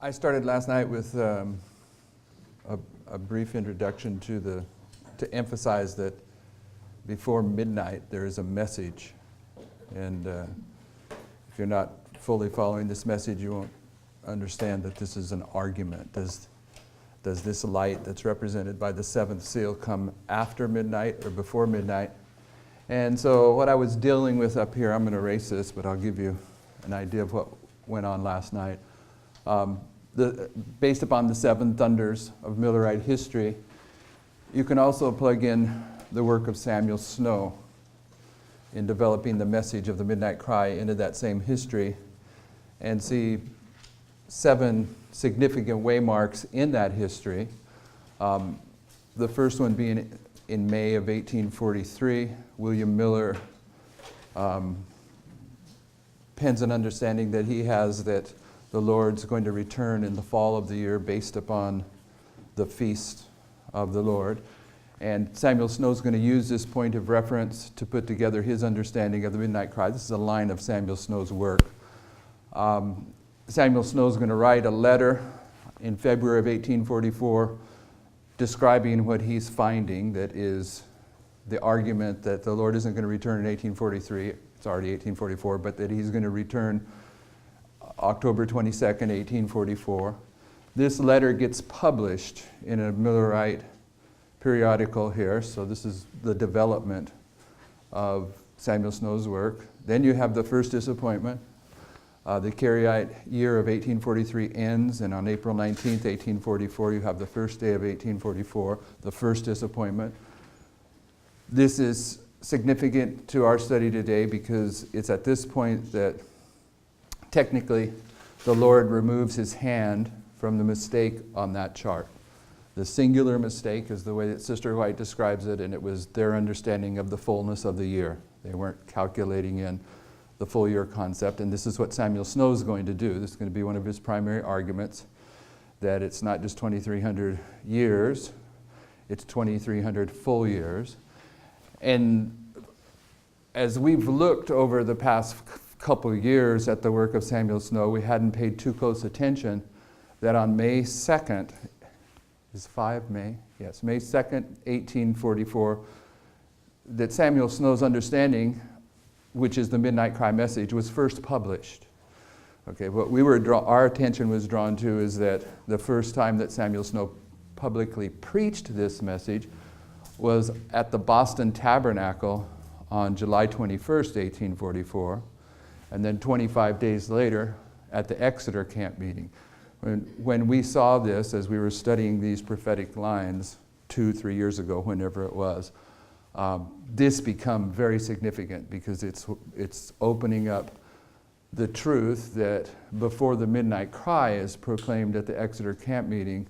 I started last night with a brief introduction to emphasize that before midnight there is a message, and if you're not fully following this message, you won't understand that this is an argument. Does this light that's represented by the seventh seal come after midnight or before midnight? And so what I was dealing with up here, I'm going to erase this, but I'll give you an idea of what went on last night. Based upon the seven thunders of Millerite history, you can also plug in the work of Samuel Snow in developing the message of the Midnight Cry into that same history and see seven significant waymarks in that history. The first one being in May of 1843, William Miller pens an understanding that he has that the Lord's going to return in the fall of the year based upon the feast of the Lord. And Samuel Snow's going to use this point of reference to put together his understanding of the Midnight Cry. This is a line of Samuel Snow's work. Samuel Snow's going to write a letter in February of 1844 describing what he's finding, that is the argument that the Lord isn't going to return in 1843, it's already 1844, but that he's going to return October 22nd, 1844. This letter gets published in a Millerite periodical here, so this is the development of Samuel Snow's work. Then you have the first disappointment. The Cariite year of 1843 ends, and on April 19th, 1844, you have the first day of 1844, the first disappointment. This is significant to our study today because it's at this point that technically the Lord removes his hand from the mistake on that chart. The singular mistake is the way that Sister White describes it, and it was their understanding of the fullness of the year. They weren't calculating in the full year concept, and this is what Samuel Snow is going to do. This is going to be one of his primary arguments, that it's not just 2,300 years, it's 2,300 full years. And as we've looked over the past couple of years at the work of Samuel Snow, we hadn't paid too close attention that on May 2nd, is 5 May? Yes, May 2nd, 1844, that Samuel Snow's understanding, which is the Midnight Cry message, was first published. Okay, what our attention was drawn to is that the first time that Samuel Snow publicly preached this message was at the Boston Tabernacle on July 21st, 1844, and then 25 days later at the Exeter camp meeting. When we saw this, as we were studying these prophetic lines 2-3 years ago, whenever it was, this become very significant because it's opening up the truth that before the Midnight Cry is proclaimed at the Exeter camp meeting,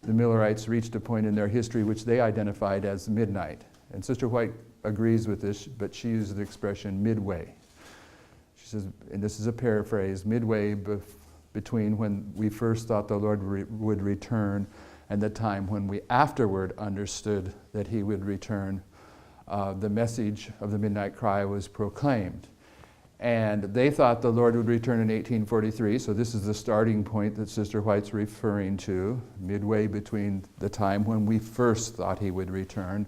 the Millerites reached a point in their history which they identified as midnight. And Sister White agrees with this, but she uses the expression midway. She says, and this is a paraphrase, midway between when we first thought the Lord would return and the time when we afterward understood that he would return. The message of the Midnight Cry was proclaimed. And they thought the Lord would return in 1843, so this is the starting point that Sister White's referring to, midway between the time when we first thought he would return.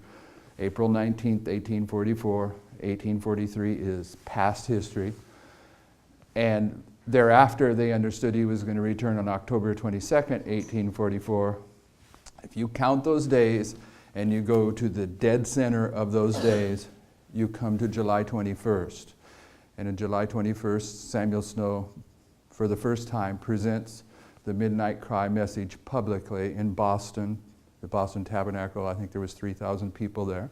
April 19th, 1844, 1843 is past history. And thereafter, they understood he was going to return on October 22nd, 1844. If you count those days and you go to the dead center of those days, you come to July 21st. And on July 21st, Samuel Snow, for the first time, presents the Midnight Cry message publicly in Boston, the Boston Tabernacle. I think there was 3,000 people there.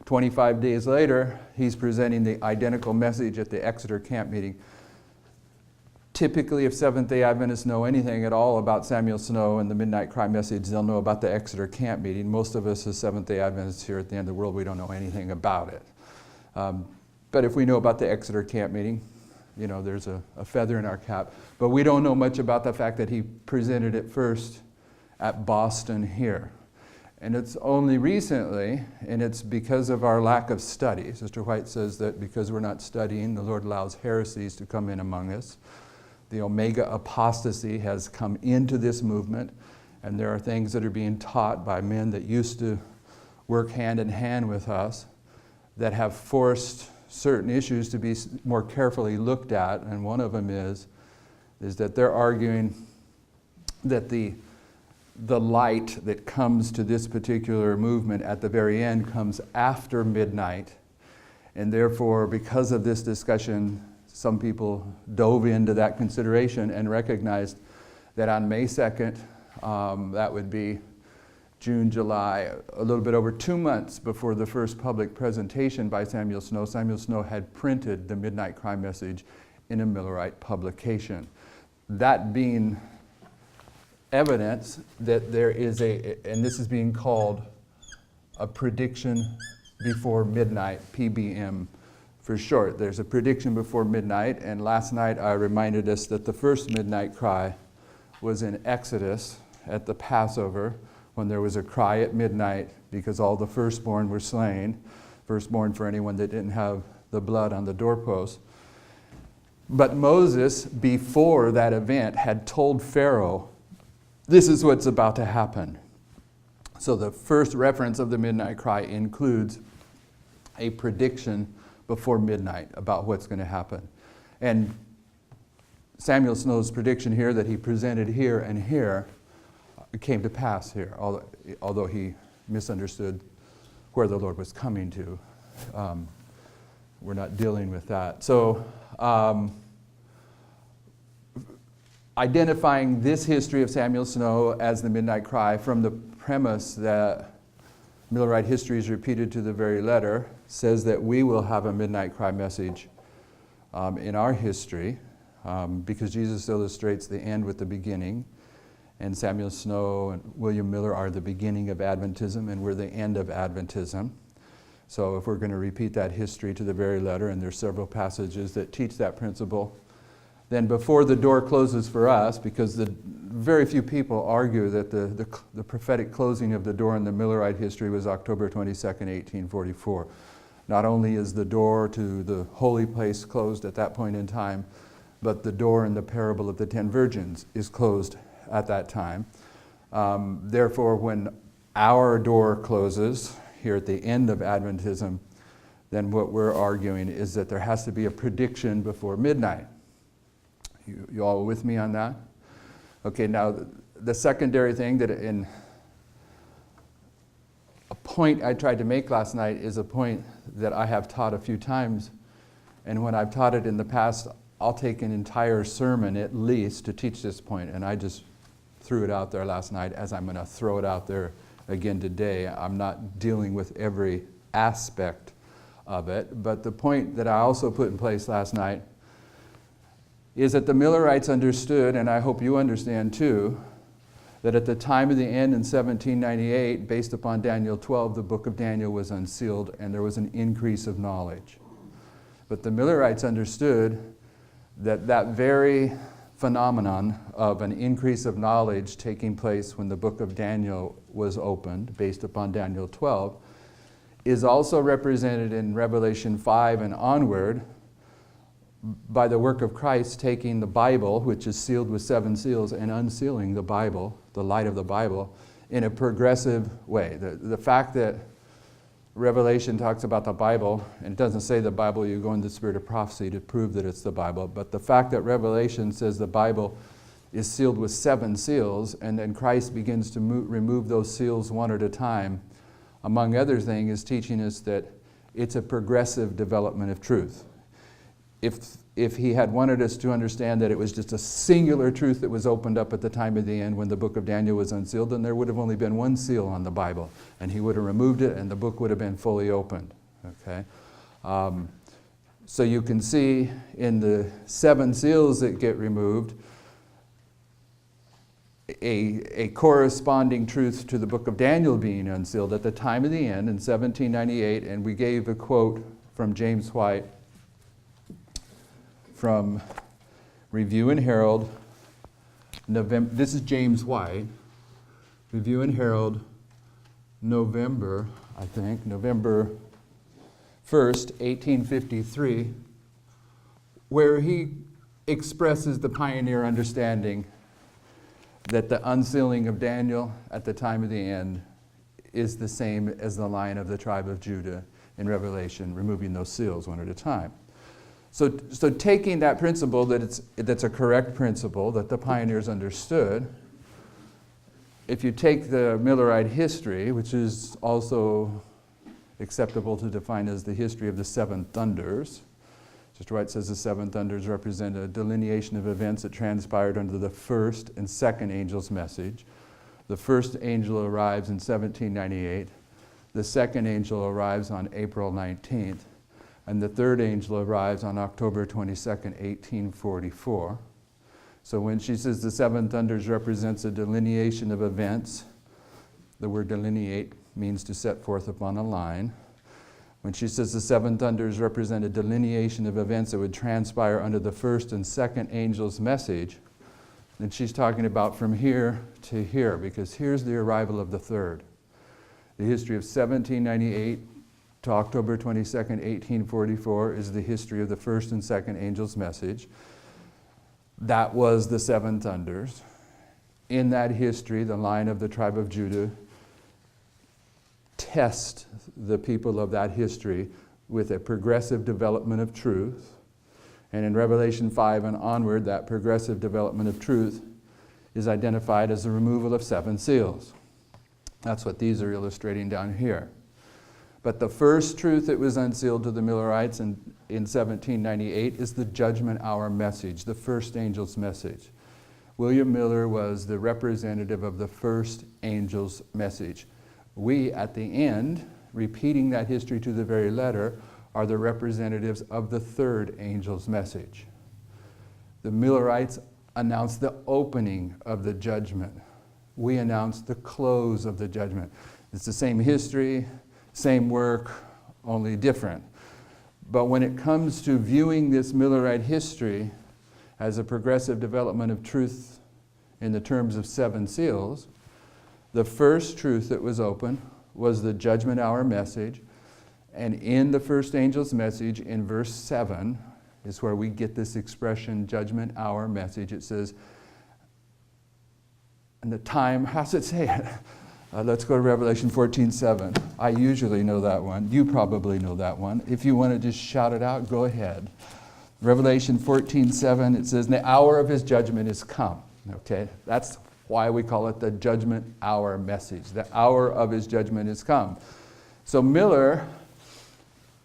25 days later, he's presenting the identical message at the Exeter camp meeting. Typically, if Seventh-day Adventists know anything at all about Samuel Snow and the Midnight Cry message, they'll know about the Exeter camp meeting. Most of us as Seventh-day Adventists here at the end of the world, we don't know anything about it. But if we know about the Exeter camp meeting, you know, there's a feather in our cap. But we don't know much about the fact that he presented it first at Boston here. And it's only recently, and it's because of our lack of study. Sister White says that because we're not studying, the Lord allows heresies to come in among us. the Omega apostasy has come into this movement, and there are things that are being taught by men that used to work hand in hand with us that have forced certain issues to be more carefully looked at, and one of them is that they're arguing that the light that comes to this particular movement at the very end comes after midnight, and therefore, because of this discussion, some people dove into that consideration and recognized that on May 2nd, that would be June, July, a little bit over 2 months before the first public presentation by Samuel Snow had printed the Midnight Cry message in a Millerite publication. That being evidence that there is and this is being called a prediction before midnight, PBM for short. There's a prediction before midnight, and last night I reminded us that the first midnight cry was in Exodus at the Passover, when there was a cry at midnight because all the firstborn were slain, firstborn for anyone that didn't have the blood on the doorpost. But Moses, before that event, had told Pharaoh, this is what's about to happen. So the first reference of the midnight cry includes a prediction before midnight about what's going to happen. And Samuel Snow's prediction here that he presented here and here came to pass here, although he misunderstood where the Lord was coming to. We're not dealing with that. So identifying this history of Samuel Snow as the Midnight Cry from the premise that Millerite history is repeated to the very letter says that we will have a Midnight Cry message in our history because Jesus illustrates the end with the beginning. And Samuel Snow and William Miller are the beginning of Adventism, and we're the end of Adventism. So if we're going to repeat that history to the very letter, and there's several passages that teach that principle, then before the door closes for us, because very few people argue that the prophetic closing of the door in the Millerite history was October 22nd, 1844. Not only is the door to the holy place closed at that point in time, but the door in the parable of the 10 virgins is closed at that time. Therefore, when our door closes here at the end of Adventism, then what we're arguing is that there has to be a prediction before midnight. You all with me on that? Okay, now the secondary thing that in a point I tried to make last night is a point that I have taught a few times, and when I've taught it in the past, I'll take an entire sermon at least to teach this point, and I just threw it out there last night as I'm going to throw it out there again today. I'm not dealing with every aspect of it, but the point that I also put in place last night is that the Millerites understood, and I hope you understand too, that at the time of the end in 1798, based upon Daniel 12, the book of Daniel was unsealed and there was an increase of knowledge. But the Millerites understood that that very phenomenon of an increase of knowledge taking place when the book of Daniel was opened, based upon Daniel 12, is also represented in Revelation 5 and onward by the work of Christ taking the Bible, which is sealed with 7 seals, and unsealing the Bible, the light of the Bible, in a progressive way. The fact that Revelation talks about the Bible, and it doesn't say the Bible, you go in the spirit of prophecy to prove that it's the Bible, but the fact that Revelation says the Bible is sealed with 7 seals, and then Christ begins to remove those seals one at a time, among other things, is teaching us that it's a progressive development of truth. If he had wanted us to understand that it was just a singular truth that was opened up at the time of the end when the book of Daniel was unsealed, then there would have only been 1 seal on the Bible, and he would have removed it and the book would have been fully opened. Okay, so you can see in the 7 seals that get removed a corresponding truth to the book of Daniel being unsealed at the time of the end in 1798, and we gave a quote from James White from Review and Herald, November. This is James White, Review and Herald, November 1st, 1853, where he expresses the pioneer understanding that the unsealing of Daniel at the time of the end is the same as the Lion of the tribe of Judah in Revelation, removing those seals one at a time. So taking that principle, that's a correct principle that the pioneers understood, if you take the Millerite history, which is also acceptable to define as the history of the seven thunders, Sister White says the seven thunders represent a delineation of events that transpired under the first and second angel's message. The first angel arrives in 1798. The second angel arrives on April 19th. And the third angel arrives on October 22nd, 1844. So when she says the seven thunders represents a delineation of events, the word delineate means to set forth upon a line. When she says the seven thunders represent a delineation of events that would transpire under the first and second angel's message, then she's talking about from here to here, because here's the arrival of the third. The history of 1798 to October 22nd, 1844 is the history of the first and second angel's message. That was the seven thunders. In that history, the Lion of the tribe of Judah test the people of that history with a progressive development of truth. And in Revelation 5 and onward, that progressive development of truth is identified as the removal of seven seals. That's what these are illustrating down here. But the first truth that was unsealed to the Millerites in 1798 is the judgment hour message, the first angel's message. William Miller was the representative of the first angel's message. We, at the end, repeating that history to the very letter, are the representatives of the third angel's message. The Millerites announced the opening of the judgment. We announce the close of the judgment. It's the same history, same work, only different. But when it comes to viewing this Millerite history as a progressive development of truth in the terms of seven seals, the first truth that was open was the judgment hour message. And in the first angel's message, in verse 7, is where we get this expression, judgment hour message. It says, and the time, how's it say it? Let's go to Revelation 14:7. I usually know that one. You probably know that one. If you want to just shout it out, go ahead. Revelation 14:7, it says, the hour of his judgment is come. Okay, that's why we call it the judgment hour message. The hour of his judgment is come. So Miller,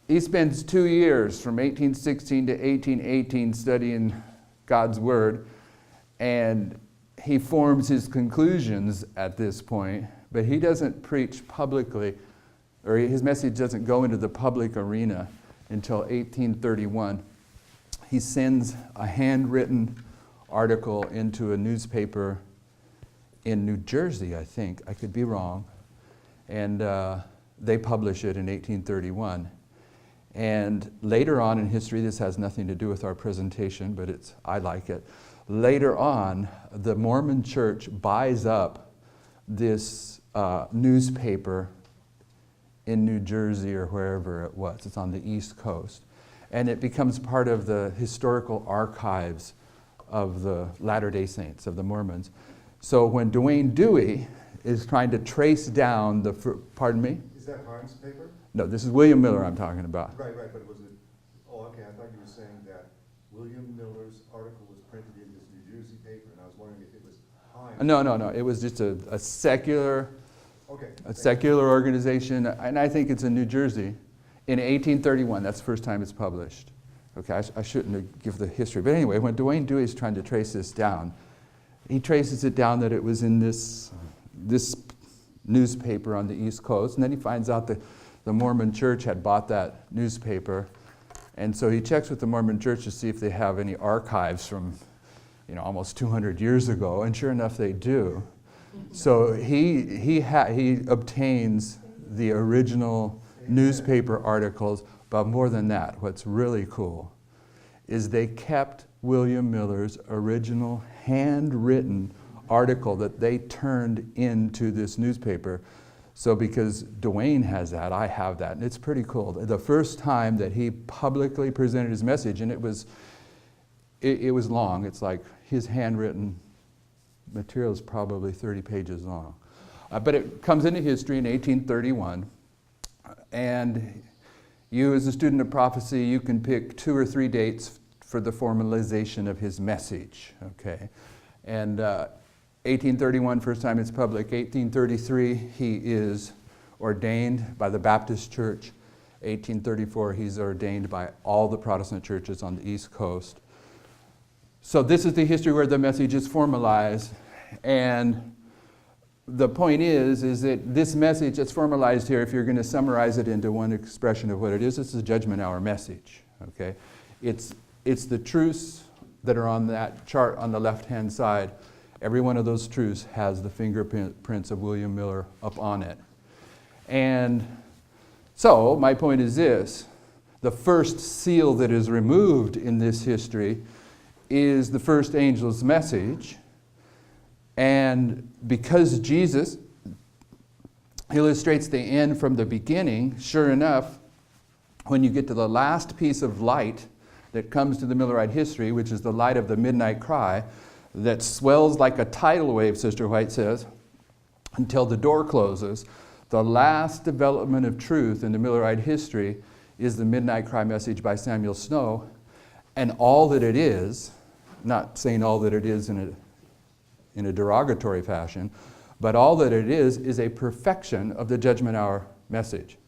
he spends 2 years from 1816 to 1818 studying God's Word, and he forms his conclusions at this point, but he doesn't preach publicly, or his message doesn't go into the public arena until 1831. He sends a handwritten article into a newspaper in New Jersey, I think. I could be wrong. And they publish it in 1831. And later on in history, this has nothing to do with our presentation, but I like it. Later on, the Mormon Church buys up this newspaper in New Jersey or wherever it was. It's on the East Coast. And it becomes part of the historical archives of the Latter-day Saints, of the Mormons. So when Dwayne Dewey is trying to trace down the, pardon me? Is that Harm's paper? No, this is William Miller I'm talking about. Right, but was it, oh, okay, I thought you were saying that William Miller's article was printed in this New Jersey paper, and I was wondering if it was Harm's. No, it was just a secular, organization, and I think it's in New Jersey, in 1831. That's the first time it's published. Okay, I shouldn't have given the history, but anyway, when Dwayne Dewey is trying to trace this down, he traces it down that it was in this newspaper on the East Coast, and then he finds out that the Mormon Church had bought that newspaper, and so he checks with the Mormon Church to see if they have any archives from, almost 200 years ago, and sure enough, they do. So he obtains the original newspaper articles, but more than that, what's really cool is they kept William Miller's original handwritten article that they turned into this newspaper. So because Dwayne has that, I have that, and it's pretty cool. The first time that he publicly presented his message, and it was it was long. It's like his handwritten material is probably 30 pages long. But it comes into history in 1831, and you as a student of prophecy, you can pick 2 or 3 dates for the formalization of his message, okay? And 1831, first time it's public. 1833, he is ordained by the Baptist Church. 1834, he's ordained by all the Protestant churches on the East Coast. So this is the history where the message is formalized. And the point is that this message that's formalized here, if you're going to summarize it into one expression of what it is, it's the judgment hour message, okay? It's the truths that are on that chart on the left-hand side. Every one of those truths has the fingerprints of William Miller up on it. And so my point is this: the first seal that is removed in this history is the first angel's message. And because Jesus illustrates the end from the beginning, sure enough, when you get to the last piece of light that comes to the Millerite history, which is the light of the midnight cry, that swells like a tidal wave, Sister White says, until the door closes, the last development of truth in the Millerite history is the midnight cry message by Samuel Snow. And all that it is, not saying all that it is in a derogatory fashion, but all that it is a perfection of the judgment hour message.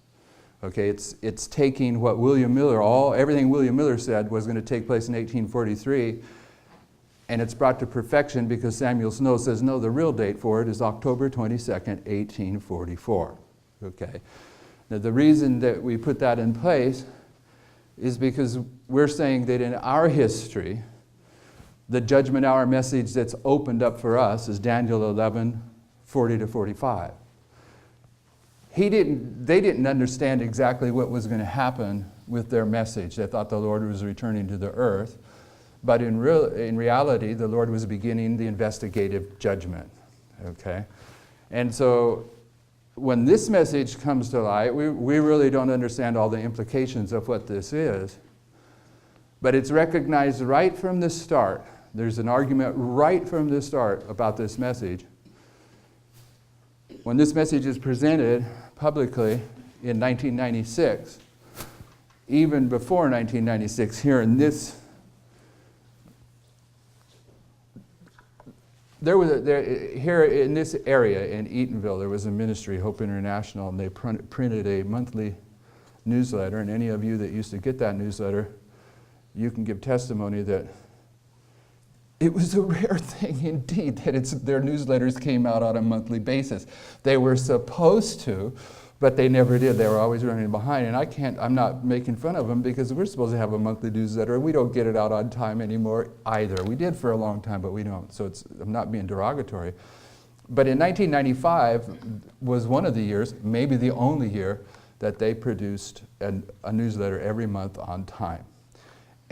Okay, it's taking what William Miller, everything William Miller said was going to take place in 1843, and it's brought to perfection because Samuel Snow says, no, the real date for it is October 22nd, 1844. Okay, now the reason that we put that in place is because we're saying that in our history, the judgment hour message that's opened up for us is Daniel 11, 40 to 45. They didn't understand exactly what was going to happen with their message. They thought the Lord was returning to the earth. But in reality, the Lord was beginning the investigative judgment. Okay? And so when this message comes to light, we really don't understand all the implications of what this is. But it's recognized right from the start. There's an argument right from the start about this message. When this message is presented publicly in 1996, even before 1996, here in this, here in this area in Eatonville, there was a ministry, Hope International, and they printed a monthly newsletter. And any of you that used to get that newsletter, you can give testimony that it was a rare thing indeed that their newsletters came out on a monthly basis. They were supposed to, but they never did. They were always running behind. And I'm not making fun of them because we're supposed to have a monthly newsletter. We don't get it out on time anymore either. We did for a long time, but we don't. So I'm not being derogatory. But in 1995 was one of the years, maybe the only year, that they produced a newsletter every month on time.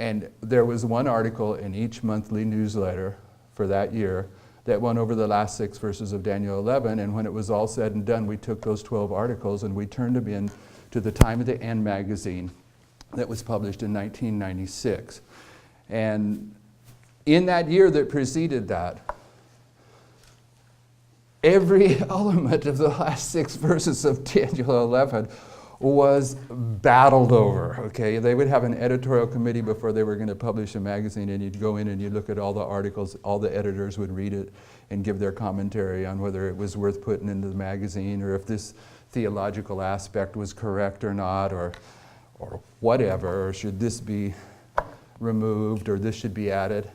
And there was one article in each monthly newsletter for that year that went over the last 6 verses of Daniel 11. And when it was all said and done, we took those 12 articles and we turned them in to the Time of the End magazine that was published in 1996. And in that year that preceded that, every element of the last 6 verses of Daniel 11 was battled over, okay? They would have an editorial committee before they were going to publish a magazine, and you'd go in and you'd look at all the articles, all the editors would read it and give their commentary on whether it was worth putting into the magazine or if this theological aspect was correct or not, or whatever, or should this be removed or this should be added.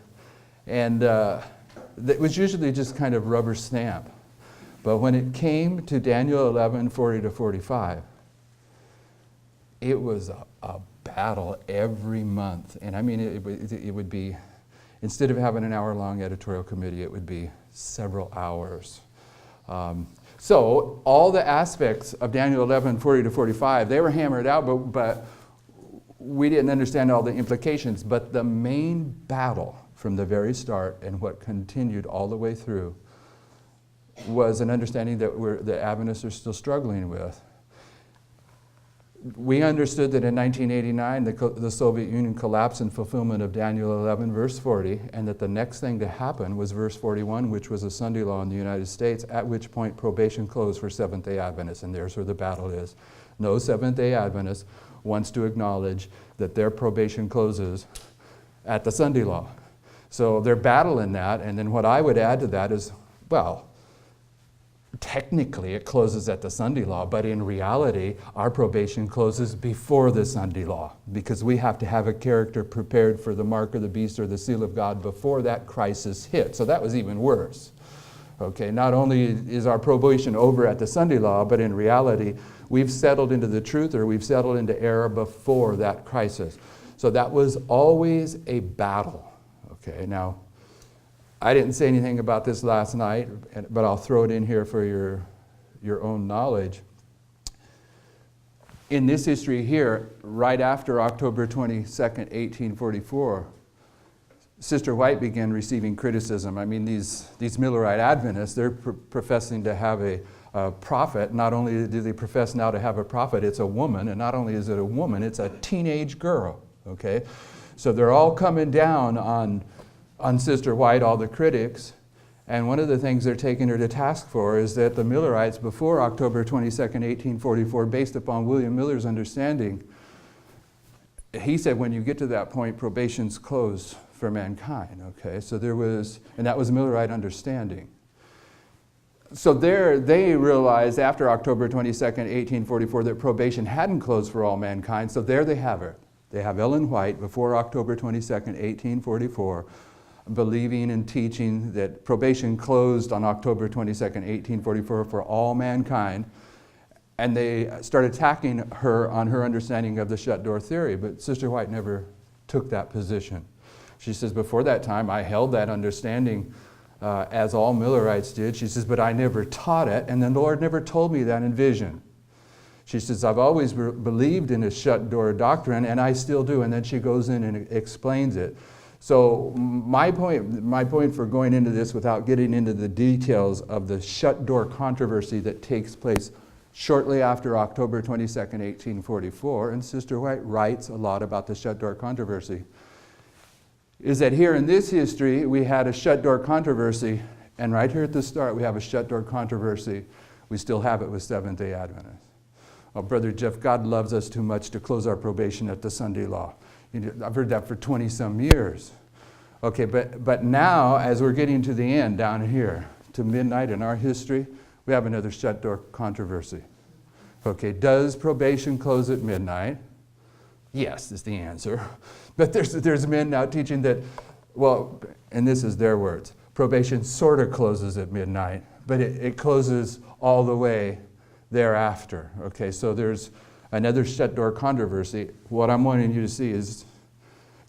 And it was usually just kind of rubber stamp. But when it came to Daniel 11, 40 to 45, it was a battle every month. And I mean, it would be, instead of having an hour-long editorial committee, it would be several hours. So all the aspects of Daniel 11, 40 to 45, they were hammered out, but we didn't understand all the implications. But the main battle from the very start and what continued all the way through was an understanding that the Adventists are still struggling with. we understood that in 1989 the Soviet Union collapsed in fulfillment of Daniel 11, verse 40, and that the next thing to happen was verse 41, which was a Sunday law in the United States, at which point probation closed for Seventh-day Adventists, and there's where the battle is. No Seventh-day Adventist wants to acknowledge that their probation closes at the Sunday law. So they're battling that, and then what I would add to that is, well, technically it closes at the Sunday law, but in reality, our probation closes before the Sunday law, because we have to have a character prepared for the mark of the beast or the seal of God before that crisis hit. So that was even worse. Okay, not only is our probation over at the Sunday law, but in reality, we've settled into the truth or we've settled into error before that crisis. So that was always a battle. Okay, now, I didn't say anything about this last night, but I'll throw it in here for your own knowledge. In this history here, right after October 22nd, 1844, Sister White began receiving criticism. I mean, these Millerite Adventists, they're professing to have a prophet. Not only do they profess now to have a prophet, it's a woman, and not only is it a woman, it's a teenage girl, okay? So they're all coming down on Sister White, all the critics, and one of the things they're taking her to task for is that the Millerites, before October 22nd, 1844, based upon William Miller's understanding, he said when you get to that point, probation's closed for mankind, okay? So there was, and that was Millerite understanding. So there, they realized after October 22nd, 1844, that probation hadn't closed for all mankind, so there they have her. They have Ellen White, before October 22nd, 1844, believing and teaching that probation closed on October 22nd, 1844 for all mankind. And they started attacking her on her understanding of the shut door theory, but Sister White never took that position. She says, before that time, I held that understanding as all Millerites did. She says, but I never taught it, and the Lord never told me that in vision. She says, I've always believed in a shut door doctrine, and I still do. And then she goes in and explains it. So my point for going into this without getting into the details of the shut door controversy that takes place shortly after October 22nd, 1844, and Sister White writes a lot about the shut door controversy, is that here in this history, we had a shut door controversy, and right here at the start, we have a shut door controversy. We still have it with Seventh-day Adventists. Oh, Brother Jeff, God loves us too much to close our probation at the Sunday law. I've heard that for 20-some years. Okay, but now, as we're getting to the end down here, to midnight in our history, we have another shut door controversy. Okay, does probation close at midnight? Yes, is the answer. But there's men now teaching that, well, and this is their words, probation sort of closes at midnight, but it closes all the way thereafter. Okay, so there's another shut door controversy. What I'm wanting you to see is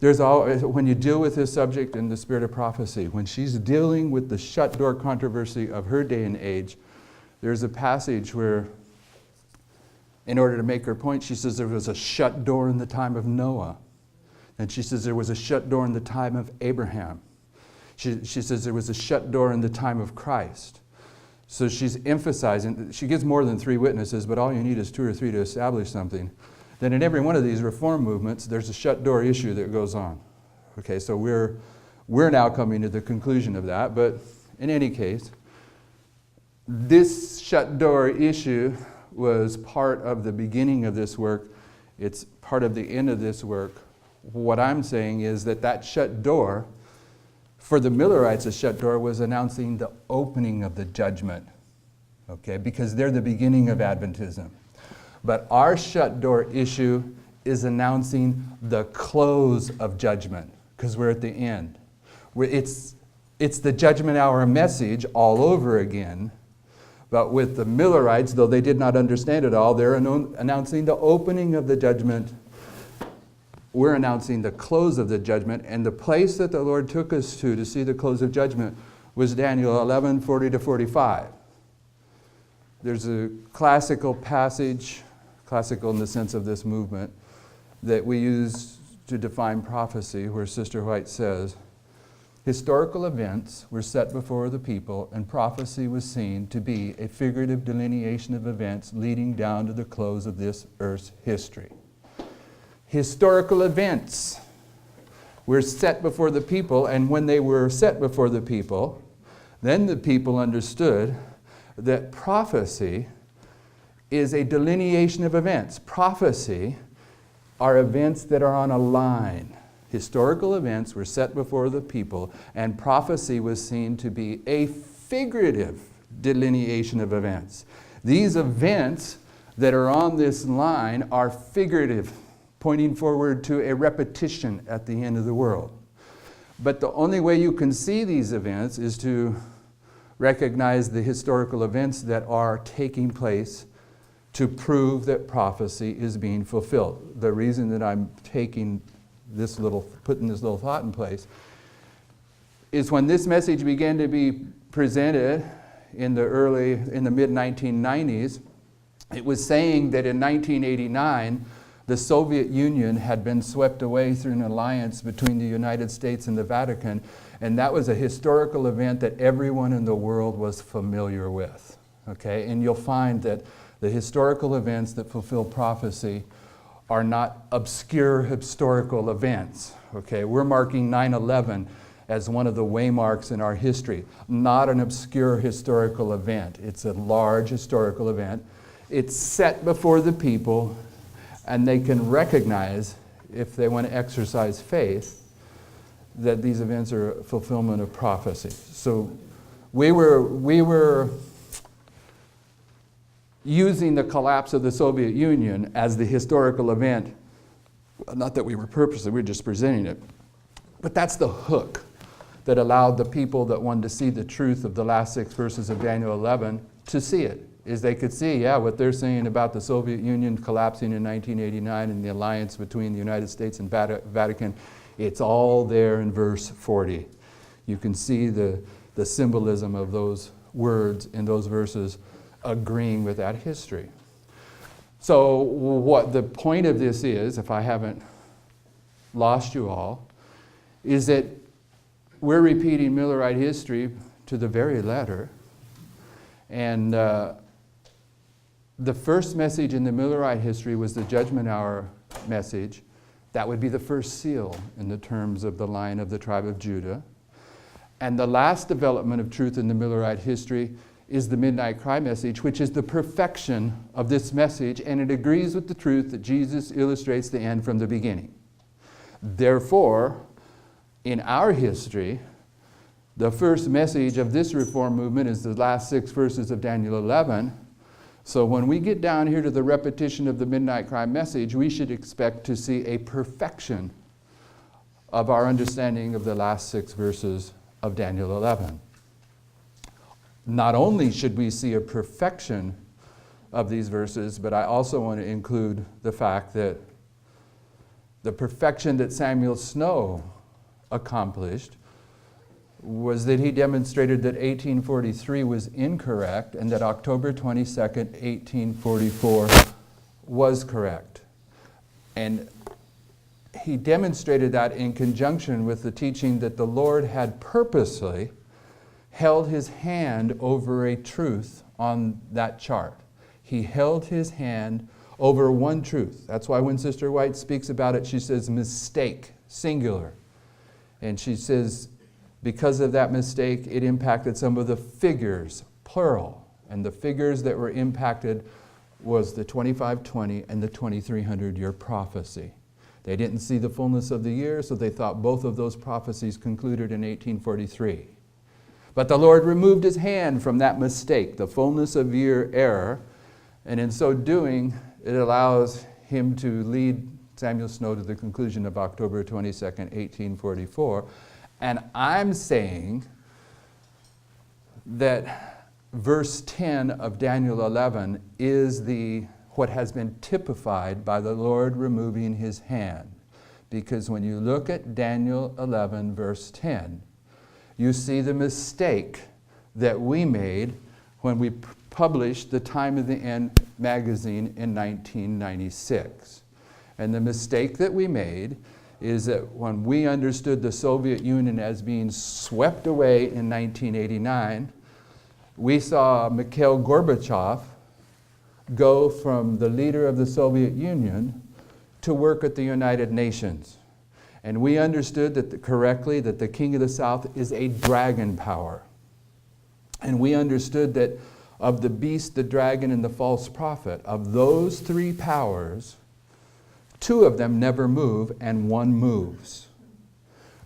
when you deal with this subject in the spirit of prophecy, when she's dealing with the shut door controversy of her day and age, there's a passage where, in order to make her point, she says there was a shut door in the time of Noah. And she says there was a shut door in the time of Abraham. She says there was a shut door in the time of Christ. So she's emphasizing, she gives more than 3 witnesses, but all you need is 2 or 3 to establish something. Then in every one of these reform movements, there's a shut door issue that goes on. Okay, so we're now coming to the conclusion of that, but in any case, this shut door issue was part of the beginning of this work. It's part of the end of this work. What I'm saying is that shut door, for the Millerites, a shut door was announcing the opening of the judgment, okay, because they're the beginning of Adventism. But our shut door issue is announcing the close of judgment, because we're at the end. It's the judgment hour message all over again. But with the Millerites, though they did not understand it all, they're announcing the opening of the judgment. We're announcing the close of the judgment. And the place that the Lord took us to see the close of judgment was Daniel 11, 40 to 45. There's a classical passage, classical in the sense of this movement, that we use to define prophecy, where Sister White says, Historical events were set before the people, and prophecy was seen to be a figurative delineation of events leading down to the close of this earth's history. Historical events were set before the people, and when they were set before the people, then the people understood that prophecy is a delineation of events. Prophecy are events that are on a line. Historical events were set before the people, and prophecy was seen to be a figurative delineation of events. These events that are on this line are figurative, pointing forward to a repetition at the end of the world. But the only way you can see these events is to recognize the historical events that are taking place to prove that prophecy is being fulfilled. The reason that I'm putting this little thought in place is when this message began to be presented in the mid-1990s, it was saying that in 1989, the Soviet Union had been swept away through an alliance between the United States and the Vatican, and that was a historical event that everyone in the world was familiar with. Okay? And you'll find that the historical events that fulfill prophecy are not obscure historical events. Okay? We're marking 9/11 as one of the waymarks in our history, not an obscure historical event. It's a large historical event. It's set before the people, and they can recognize, if they want to exercise faith, that these events are a fulfillment of prophecy. So we were using the collapse of the Soviet Union as the historical event. Not that we were purposely, we were just presenting it. But that's the hook that allowed the people that wanted to see the truth of the last 6 verses of Daniel 11 to see it. Is they could see, what they're saying about the Soviet Union collapsing in 1989 and the alliance between the United States and Vatican, it's all there in verse 40. You can see the symbolism of those words in those verses agreeing with that history. So what the point of this is, if I haven't lost you all, is that we're repeating Millerite history to the very letter. And the first message in the Millerite history was the Judgment Hour message. That would be the first seal in the terms of the line of the tribe of Judah. And the last development of truth in the Millerite history is the Midnight Cry message, which is the perfection of this message, and it agrees with the truth that Jesus illustrates the end from the beginning. Therefore, in our history, the first message of this reform movement is the last 6 verses of Daniel 11. So when we get down here to the repetition of the Midnight Cry message, we should expect to see a perfection of our understanding of the last 6 verses of Daniel 11. Not only should we see a perfection of these verses, but I also want to include the fact that the perfection that Samuel Snow accomplished was that he demonstrated that 1843 was incorrect and that October 22nd, 1844 was correct. And he demonstrated that in conjunction with the teaching that the Lord had purposely held his hand over a truth on that chart. He held his hand over one truth. That's why when Sister White speaks about it, she says mistake, singular. And she says because of that mistake, it impacted some of the figures, plural. And the figures that were impacted was the 2520 and the 2300-year prophecy. They didn't see the fullness of the year, so they thought both of those prophecies concluded in 1843. But the Lord removed his hand from that mistake, the fullness of year error, and in so doing, it allows him to lead Samuel Snow to the conclusion of October 22nd, 1844. And I'm saying that verse 10 of Daniel 11 is what has been typified by the Lord removing his hand. Because when you look at Daniel 11, verse 10, you see the mistake that we made when we published the Time of the End magazine in 1996. And the mistake that we made is that when we understood the Soviet Union as being swept away in 1989, we saw Mikhail Gorbachev go from the leader of the Soviet Union to work at the United Nations. And we understood that correctly that the King of the South is a dragon power. And we understood that of the beast, the dragon, and the false prophet, of those three powers, two of them never move and one moves.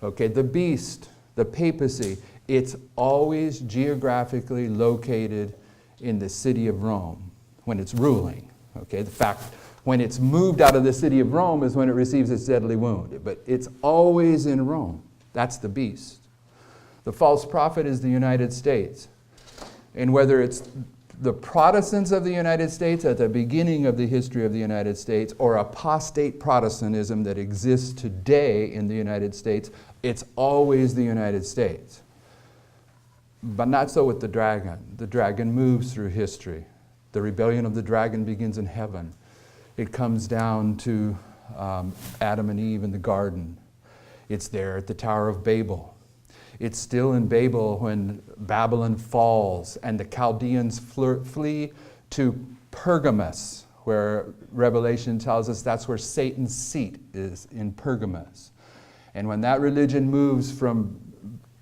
Okay, the beast, the papacy, it's always geographically located in the city of Rome when it's ruling. Okay, the fact when it's moved out of the city of Rome is when it receives its deadly wound. But it's always in Rome. That's the beast. The false prophet is the United States. And whether it's the Protestants of the United States at the beginning of the history of the United States or apostate Protestantism that exists today in the United States, it's always the United States. But not so with the dragon. The dragon moves through history. The rebellion of the dragon begins in heaven. It comes down to Adam and Eve in the garden. It's there at the Tower of Babel. It's still in Babel when Babylon falls and the Chaldeans flee to Pergamus, where Revelation tells us that's where Satan's seat is, in Pergamus. And when that religion moves from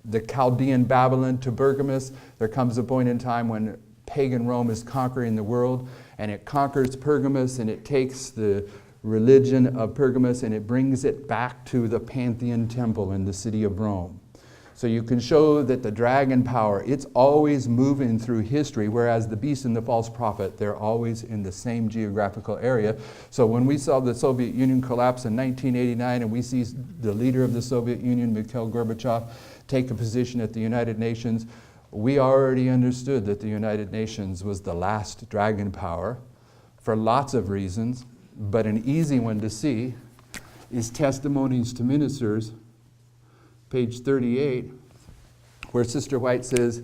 the Chaldean Babylon to Pergamus, there comes a point in time when pagan Rome is conquering the world, and it conquers Pergamus, and it takes the religion of Pergamus and it brings it back to the Pantheon Temple in the city of Rome. So you can show that the dragon power, it's always moving through history, whereas the beast and the false prophet, they're always in the same geographical area. So when we saw the Soviet Union collapse in 1989 and we see the leader of the Soviet Union, Mikhail Gorbachev, take a position at the United Nations, we already understood that the United Nations was the last dragon power for lots of reasons, but an easy one to see is Testimonies to Ministers, page 38, where Sister White says,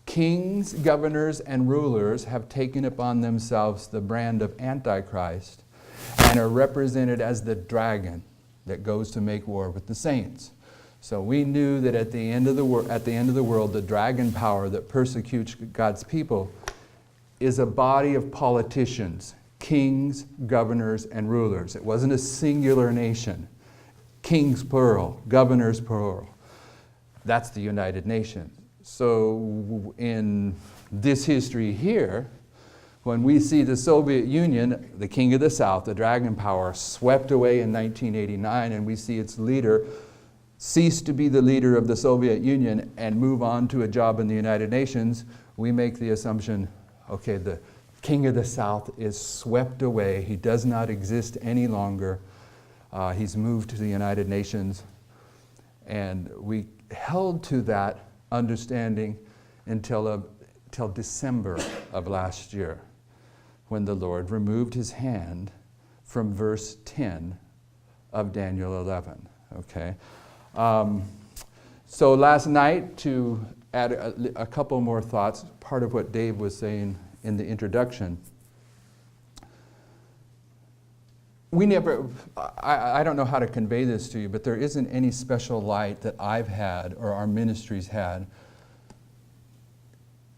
kings, governors, and rulers have taken upon themselves the brand of Antichrist and are represented as the dragon that goes to make war with the saints. So we knew that at the end of the world, the dragon power that persecutes God's people is a body of politicians, kings, governors, and rulers. It wasn't a singular nation. Kings plural, governors plural. That's the United Nations. So in this history here, when we see the Soviet Union, the King of the South, the dragon power, swept away in 1989, and we see its leader cease to be the leader of the Soviet Union and move on to a job in the United Nations, we make the assumption, okay, the King of the South is swept away. He does not exist any longer. He's moved to the United Nations. And we held to that understanding until December of last year, when the Lord removed his hand from verse 10 of Daniel 11, okay? So last night, to add a couple more thoughts, part of what Dave was saying in the introduction, I don't know how to convey this to you, but there isn't any special light that I've had or our ministries had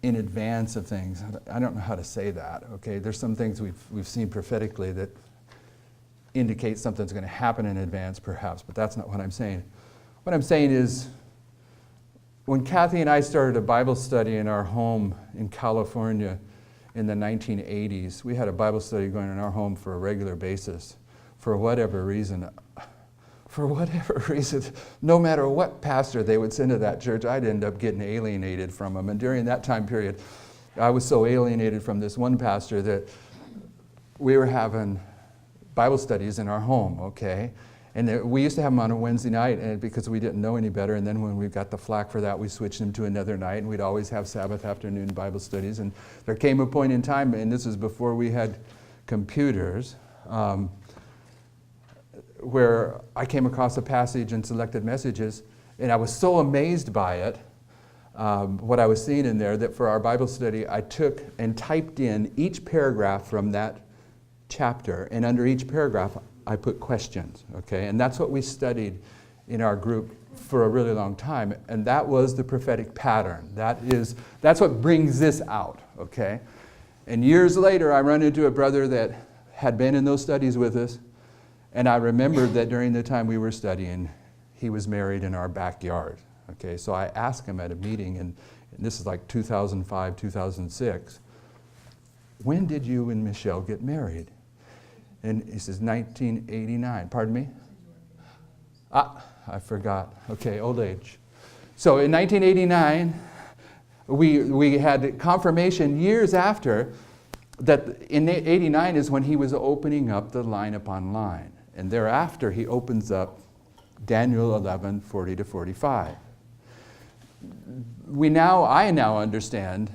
in advance of things. I don't know how to say that, okay? There's some things we've seen prophetically that indicate something's going to happen in advance, perhaps, but that's not what I'm saying. What I'm saying is, when Kathy and I started a Bible study in our home in California in the 1980s, we had a Bible study going in our home for a regular basis. For whatever reason, no matter what pastor they would send to that church, I'd end up getting alienated from them. And during that time period, I was so alienated from this one pastor that we were having Bible studies in our home, okay? And we used to have them on a Wednesday night and because we didn't know any better. And then when we got the flack for that, we switched them to another night. And we'd always have Sabbath afternoon Bible studies. And there came a point in time, and this was before we had computers, where I came across a passage in Selected Messages, and I was so amazed by it, what I was seeing in there, that for our Bible study, I took and typed in each paragraph from that chapter, and under each paragraph, I put questions, okay? And that's what we studied in our group for a really long time, and that was the prophetic pattern. That's what brings this out, okay? And years later, I run into a brother that had been in those studies with us, and I remembered that during the time we were studying, he was married in our backyard, okay? So I asked him at a meeting, and this is like 2005, 2006, when did you and Michelle get married? And he says, 1989. Pardon me? I forgot. Okay, old age. So in 1989, we had confirmation years after that in 89 is when he was opening up the line upon line. And thereafter, he opens up Daniel 11, 40 to 45. I now understand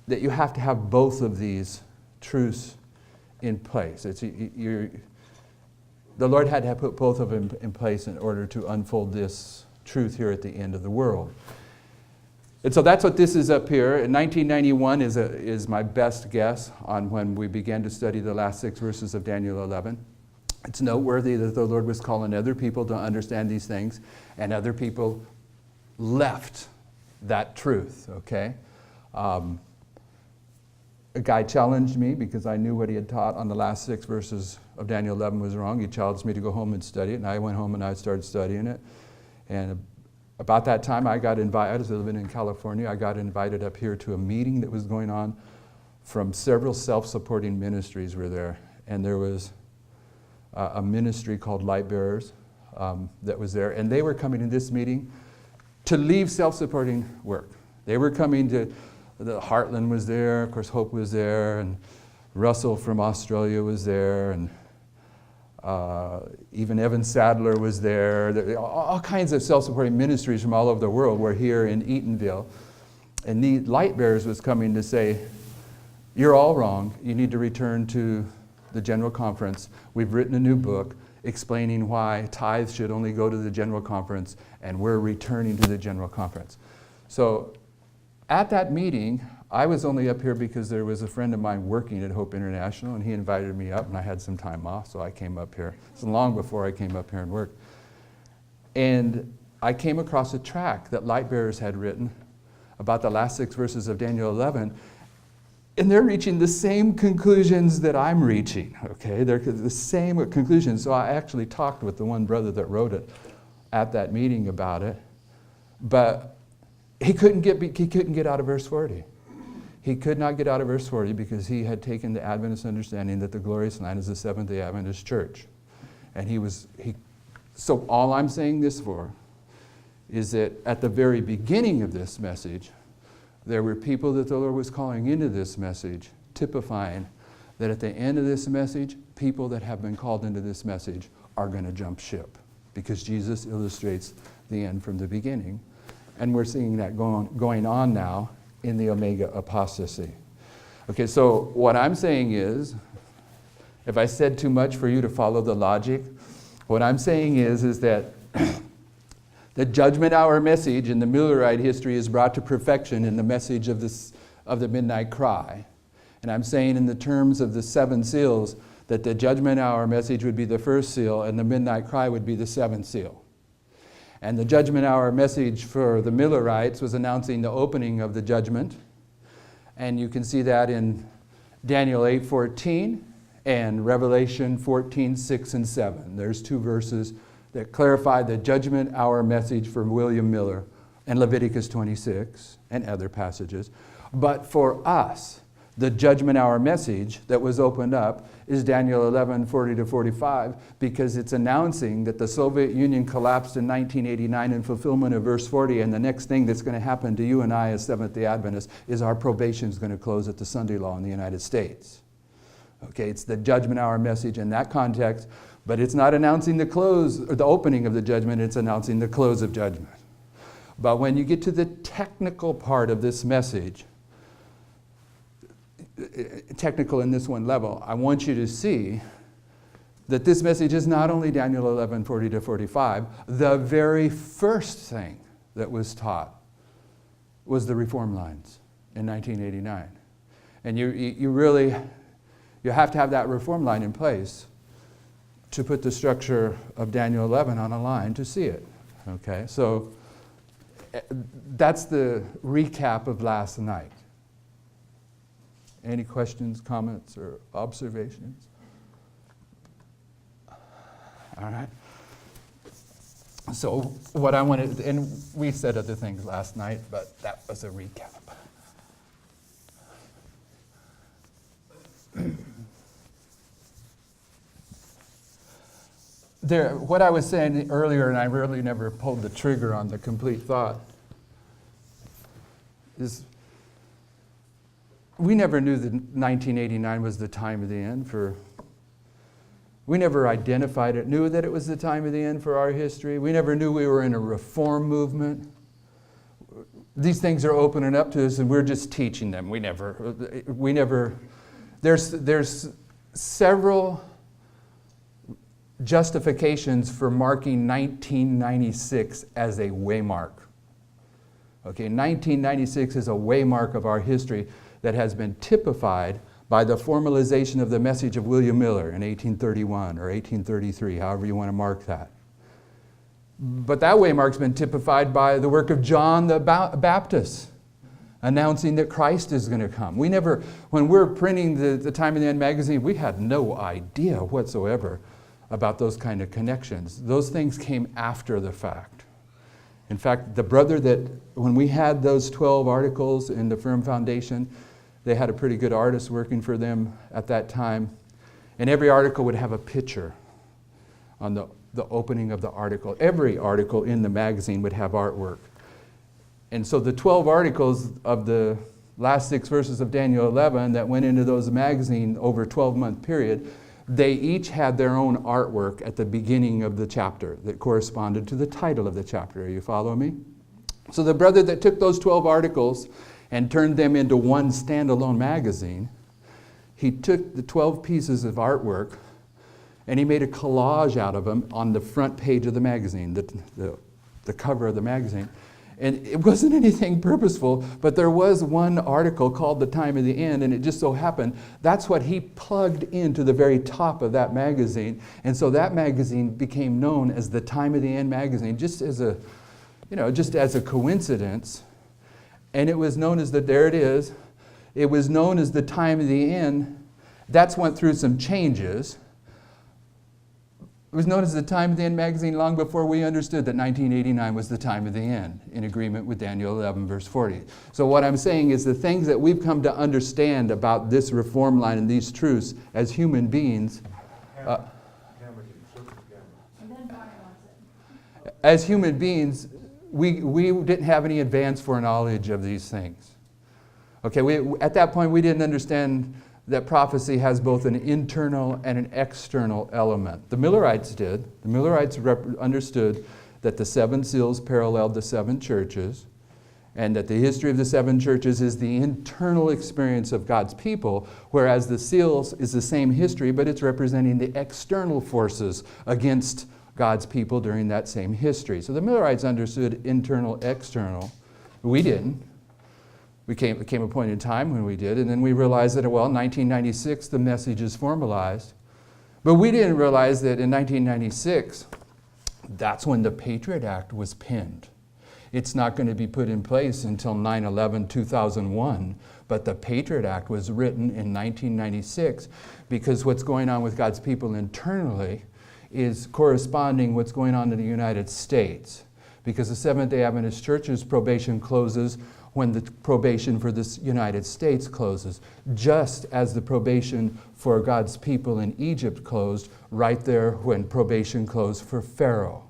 that you have to have both of these truths in place. The Lord had to put both of them in place in order to unfold this truth here at the end of the world. And so that's what this is up here. In 1991 is my best guess on when we began to study the last 6 verses of Daniel 11. It's noteworthy that the Lord was calling other people to understand these things, and other people left that truth, okay? A guy challenged me because I knew what he had taught on the last 6 verses of Daniel 11 was wrong. He challenged me to go home and study it, and I went home and I started studying it. And about that time, I got invited. I was living in California. I got invited up here to a meeting that was going on from several self-supporting ministries were there. And there was a ministry called Light Bearers that was there. And they were coming to this meeting to leave self-supporting work. They were coming to, the Heartland was there, of course Hope was there, and Russell from Australia was there, and even Evan Sadler was there. All kinds of self-supporting ministries from all over the world were here in Eatonville. And the Light Bearers was coming to say, you're all wrong. You need to return to the General Conference. We've written a new book explaining why tithes should only go to the General Conference, and we're returning to the General Conference. So at that meeting, I was only up here because there was a friend of mine working at Hope International, and he invited me up, and I had some time off, so I came up here. It's long before I came up here and worked. And I came across a tract that Light Bearers had written about the last 6 verses of Daniel 11, and they're reaching the same conclusions that I'm reaching, okay? They're the same conclusions. So I actually talked with the one brother that wrote it at that meeting about it, but he couldn't get out of verse 40. He could not get out of verse 40 because he had taken the Adventist understanding that the glorious line is the Seventh-day Adventist Church. And so all I'm saying this for is that at the very beginning of this message, there were people that the Lord was calling into this message, typifying that at the end of this message, people that have been called into this message are going to jump ship, because Jesus illustrates the end from the beginning. And we're seeing that going on now in the Omega apostasy. Okay, so what I'm saying is, if I said too much for you to follow the logic, what I'm saying is that the judgment hour message in the Millerite history is brought to perfection in the message of the midnight cry. And I'm saying in the terms of the 7 seals that the judgment hour message would be the first seal and the midnight cry would be the 7th seal. And the judgment hour message for the Millerites was announcing the opening of the judgment. And you can see that in Daniel 8:14 and Revelation 14:6 and 7. There's 2 verses that clarify the judgment hour message for William Miller, and Leviticus 26 and other passages. But for us, the judgment hour message that was opened up is Daniel 11:40 to 45, because it's announcing that the Soviet Union collapsed in 1989 in fulfillment of verse 40, and the next thing that's going to happen to you and I as Seventh-day Adventists is our probation is going to close at the Sunday law in the United States. Okay, it's the judgment hour message in that context, but it's not announcing the close or the opening of the judgment, it's announcing the close of judgment. But when you get to the technical part of this message, technical in this one level, I want you to see that this message is not only Daniel 11:40 to 45. The very first thing that was taught was the reform lines in 1989. And you have to have that reform line in place to put the structure of Daniel 11 on a line to see it. Okay, so that's the recap of last night. Any questions, comments, or observations? All right. So what I wanted, and we said other things last night, but that was a recap. What I was saying earlier, and I really never pulled the trigger on the complete thought, is we never knew that 1989 was the time of the end for. We never identified it, knew that it was the time of the end for our history. We never knew we were in a reform movement. These things are opening up to us, and we're just teaching them. We never. There's several justifications for marking 1996 as a waymark. Okay, 1996 is a waymark of our history that has been typified by the formalization of the message of William Miller in 1831 or 1833, however you want to mark that. But that waymark's been typified by the work of John the Baptist, announcing that Christ is going to come. When we're printing the Time of the End magazine, we had no idea whatsoever about those kind of connections. Those things came after the fact. In fact, the brother that, when we had those 12 articles in the Firm Foundation, they had a pretty good artist working for them at that time. And every article would have a picture on the opening of the article. Every article in the magazine would have artwork. And so the 12 articles of the last 6 verses of Daniel 11 that went into those magazines over a 12-month period, they each had their own artwork at the beginning of the chapter that corresponded to the title of the chapter. Are you following me? So the brother that took those 12 articles and turned them into one standalone magazine, he took the 12 pieces of artwork and he made a collage out of them on the front page of the magazine, the cover of the magazine. And it wasn't anything purposeful, but there was one article called The Time of the End, and it just so happened that's what he plugged into the very top of that magazine. And so that magazine became known as the Time of the End magazine, just as a coincidence. And it was known as there it is. It was known as the Time of the End. That's went through some changes. It was known as the Time of the End magazine long before we understood that 1989 was the time of the end, in agreement with Daniel 11, verse 40. So what I'm saying is the things that we've come to understand about this reform line and these truths as human beings, as human beings, we didn't have any advanced foreknowledge of these things. Okay, at that point we didn't understand that prophecy has both an internal and an external element. The Millerites did. The Millerites understood that the 7 seals paralleled the 7 churches, and that the history of the 7 churches is the internal experience of God's people, whereas the seals is the same history, but it's representing the external forces against God's people during that same history. So the Millerites understood internal, external. We didn't. We came a point in time when we did, and then we realized that, well, in 1996, the message is formalized. But we didn't realize that in 1996, that's when the Patriot Act was penned. It's not going to be put in place until 9/11/2001, but the Patriot Act was written in 1996 because what's going on with God's people internally is corresponding what's going on in the United States. Because the Seventh-day Adventist Church's probation closes when the probation for the United States closes, just as the probation for God's people in Egypt closed right there when probation closed for Pharaoh.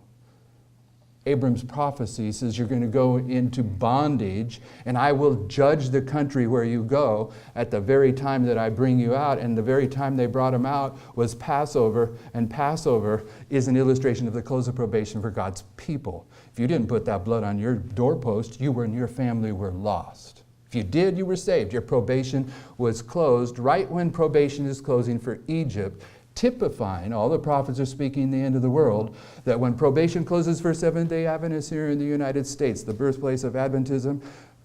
Abram's prophecy says you're going to go into bondage, and I will judge the country where you go at the very time that I bring you out. And the very time they brought him out was Passover, and Passover is an illustration of the close of probation for God's people. If you didn't put that blood on your doorpost, you and your family were lost. If you did, you were saved. Your probation was closed right when probation is closing for Egypt, typifying, all the prophets are speaking the end of the world, that when probation closes for Seventh-day Adventists here in the United States, the birthplace of Adventism,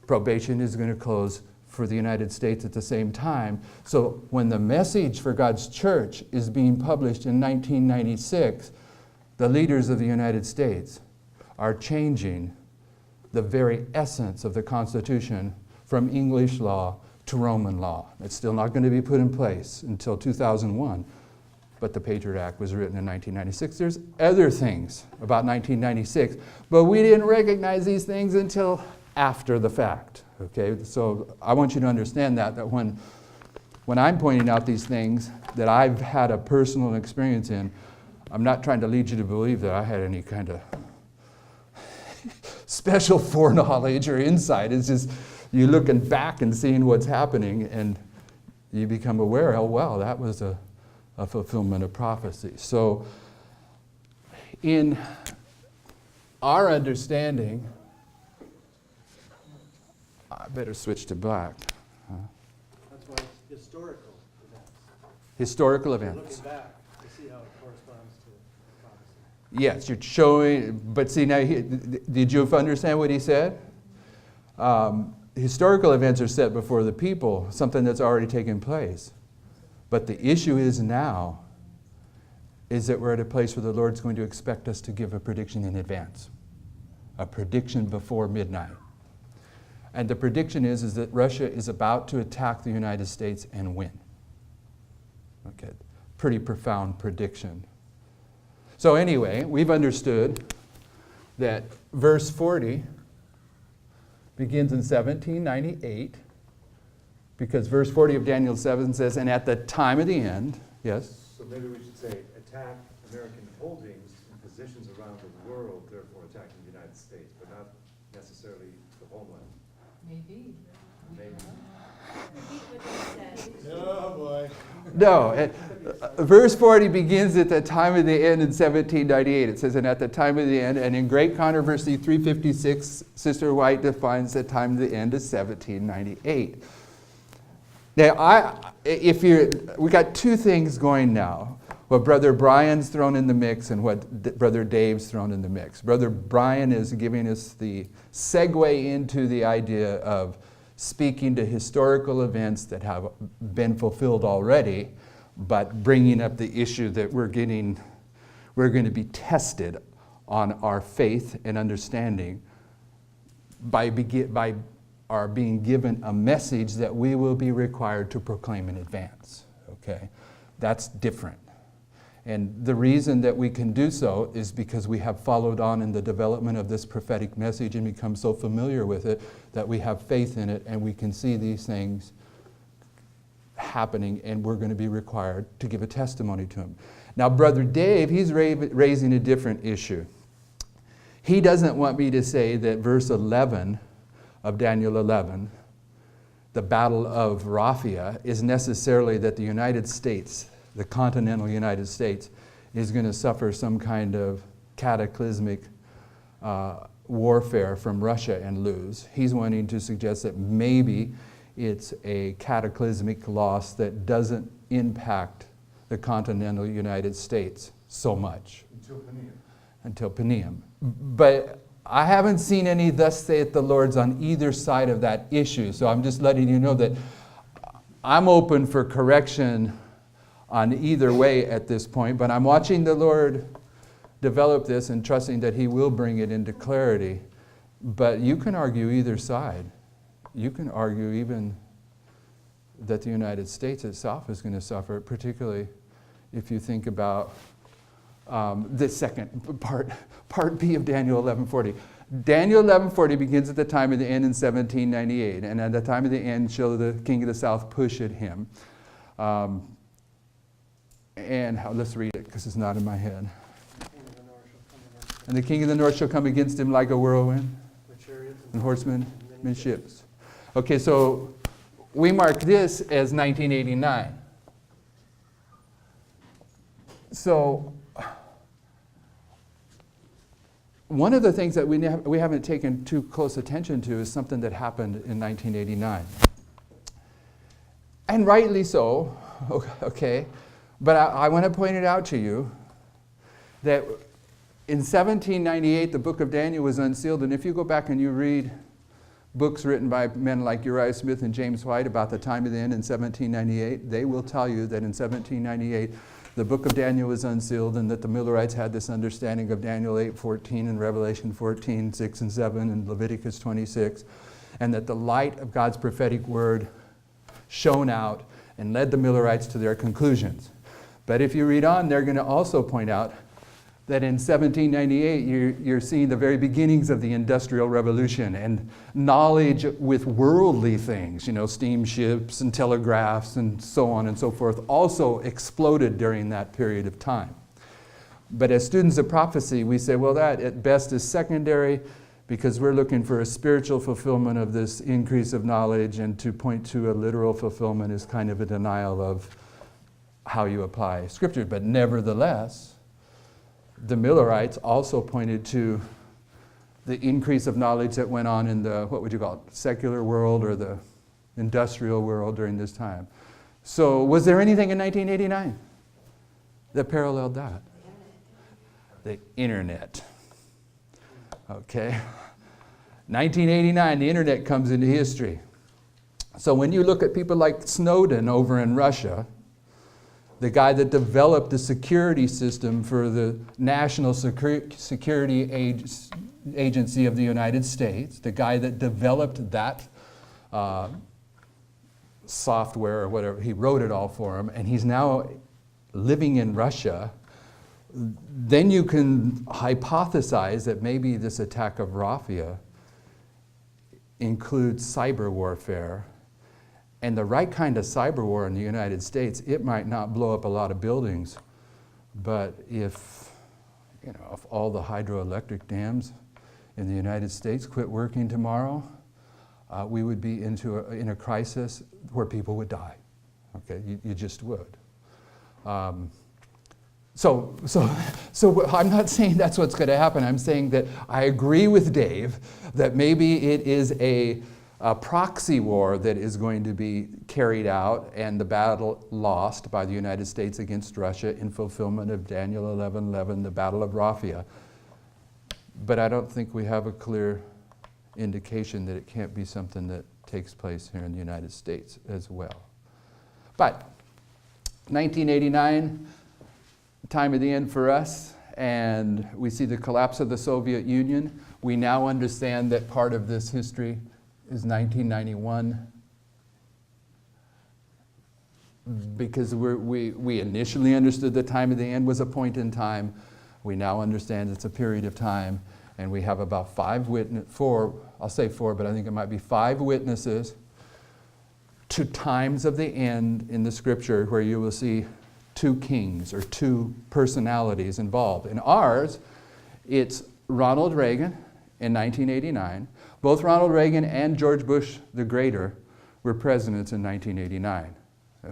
probation is going to close for the United States at the same time. So when the message for God's church is being published in 1996, the leaders of the United States are changing the very essence of the Constitution from English law to Roman law. It's still not going to be put in place until 2001, but the Patriot Act was written in 1996. There's other things about 1996, but we didn't recognize these things until after the fact. Okay, so I want you to understand that when I'm pointing out these things that I've had a personal experience in, I'm not trying to lead you to believe that I had any kind of special foreknowledge or insight. It's just you looking back and seeing what's happening, and you become aware, oh, wow, that was a fulfillment of prophecy. So in our understanding, I better switch to black. That's why it's historical events. Historical You're events. looking back to see how it corresponds to prophecy. Yes, you're showing, but see now, did you understand what he said? Historical events are set before the people, something that's already taken place. But the issue is now, is that we're at a place where the Lord's going to expect us to give a prediction in advance. A prediction before midnight. And the prediction is that Russia is about to attack the United States and win. Okay, pretty profound prediction. So anyway, we've understood that verse 40 begins in 1798, because verse 40 of Daniel 7 says, and at the time of the end, yes? So maybe we should say, attack American holdings and positions around the world, therefore attacking the United States, but not necessarily the homeland. Maybe. Maybe. Repeat what they said. Oh, boy. No, verse 40 begins at the time of the end in 1798. It says, and at the time of the end, and in Great Controversy 356, Sister White defines the time of the end as 1798. Now, we got two things going now. What Brother Brian's thrown in the mix and what Brother Dave's thrown in the mix. Brother Brian is giving us the segue into the idea of speaking to historical events that have been fulfilled already, but bringing up the issue that we're going to be tested on our faith and understanding by our being given a message that we will be required to proclaim in advance. Okay, that's different. And the reason that we can do so is because we have followed on in the development of this prophetic message and become so familiar with it that we have faith in it and we can see these things happening, and we're going to be required to give a testimony to him. Now, Brother Dave, he's raising a different issue. He doesn't want me to say that verse 11 of Daniel 11, the Battle of Raphia, is necessarily that the United States, the continental United States, is going to suffer some kind of cataclysmic warfare from Russia and lose. He's wanting to suggest that maybe it's a cataclysmic loss that doesn't impact the continental United States so much. Until Penium. But I haven't seen any thus saith the Lord's on either side of that issue. So I'm just letting you know that I'm open for correction on either way at this point, but I'm watching the Lord develop this and trusting that he will bring it into clarity. But you can argue either side. You can argue even that the United States itself is going to suffer, particularly if you think about the second part B of Daniel 11:40. Daniel 11:40 begins at the time of the end in 1798, and at the time of the end shall the king of the south push at him. Let's read it because it's not in my head. And the king of the north shall come against him like a whirlwind, and horsemen and ships. Okay, so we mark this as 1989. So one of the things that we haven't taken too close attention to is something that happened in 1989. And rightly so, okay. But I want to point it out to you that in 1798, the book of Daniel was unsealed. And if you go back and you read books written by men like Uriah Smith and James White about the time of the end in 1798, they will tell you that in 1798 the book of Daniel was unsealed and that the Millerites had this understanding of Daniel 8:14 and Revelation 14:6 and 7 and Leviticus 26, and that the light of God's prophetic word shone out and led the Millerites to their conclusions. But if you read on, they're going to also point out that in 1798 you're seeing the very beginnings of the Industrial Revolution, and knowledge with worldly things, steamships and telegraphs and so on and so forth, also exploded during that period of time. But as students of prophecy, we say, well, that at best is secondary, because we're looking for a spiritual fulfillment of this increase of knowledge, and to point to a literal fulfillment is kind of a denial of how you apply Scripture. But nevertheless, the Millerites also pointed to the increase of knowledge that went on in the, what would you call it, secular world or the industrial world during this time. So was there anything in 1989 that paralleled that? The internet. Okay. 1989, the internet comes into history. So when you look at people like Snowden over in Russia, the guy that developed the security system for the National Security Agency of the United States, the guy that developed that software or whatever, he wrote it all for him, and he's now living in Russia, then you can hypothesize that maybe this attack of Rafia includes cyber warfare. And the right kind of cyber war in the United States, it might not blow up a lot of buildings, but if all the hydroelectric dams in the United States quit working tomorrow, we would be in a crisis where people would die. Okay, you just would. So I'm not saying that's what's going to happen. I'm saying that I agree with Dave that maybe it is a proxy war that is going to be carried out and the battle lost by the United States against Russia in fulfillment of Daniel 11:11, the Battle of Rafia. But I don't think we have a clear indication that it can't be something that takes place here in the United States as well. But 1989, time of the end for us, and we see the collapse of the Soviet Union. We now understand that part of this history is 1991, because we initially understood the time of the end was a point in time. We now understand it's a period of time, and we have about four, I'll say four, but I think it might be 5 witnesses to times of the end in the Scripture where you will see 2 kings or 2 personalities involved. In ours, it's Ronald Reagan in 1989. Both Ronald Reagan and George Bush the Greater were presidents in 1989.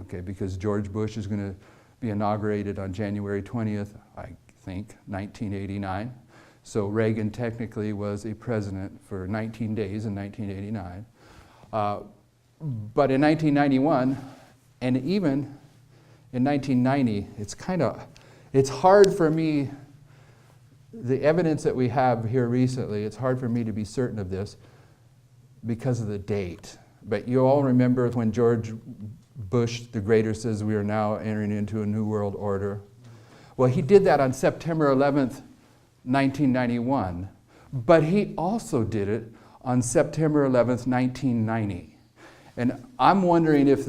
Okay, because George Bush is going to be inaugurated on January 20th, I think, 1989. So Reagan technically was a president for 19 days in 1989. But in 1991, and even in 1990, it's hard for me, the evidence that we have here recently, it's hard for me to be certain of this because of the date. But you all remember when George Bush the Greater says we are now entering into a new world order. Well, he did that on September 11th, 1991, but he also did it on September 11th, 1990. And I'm wondering if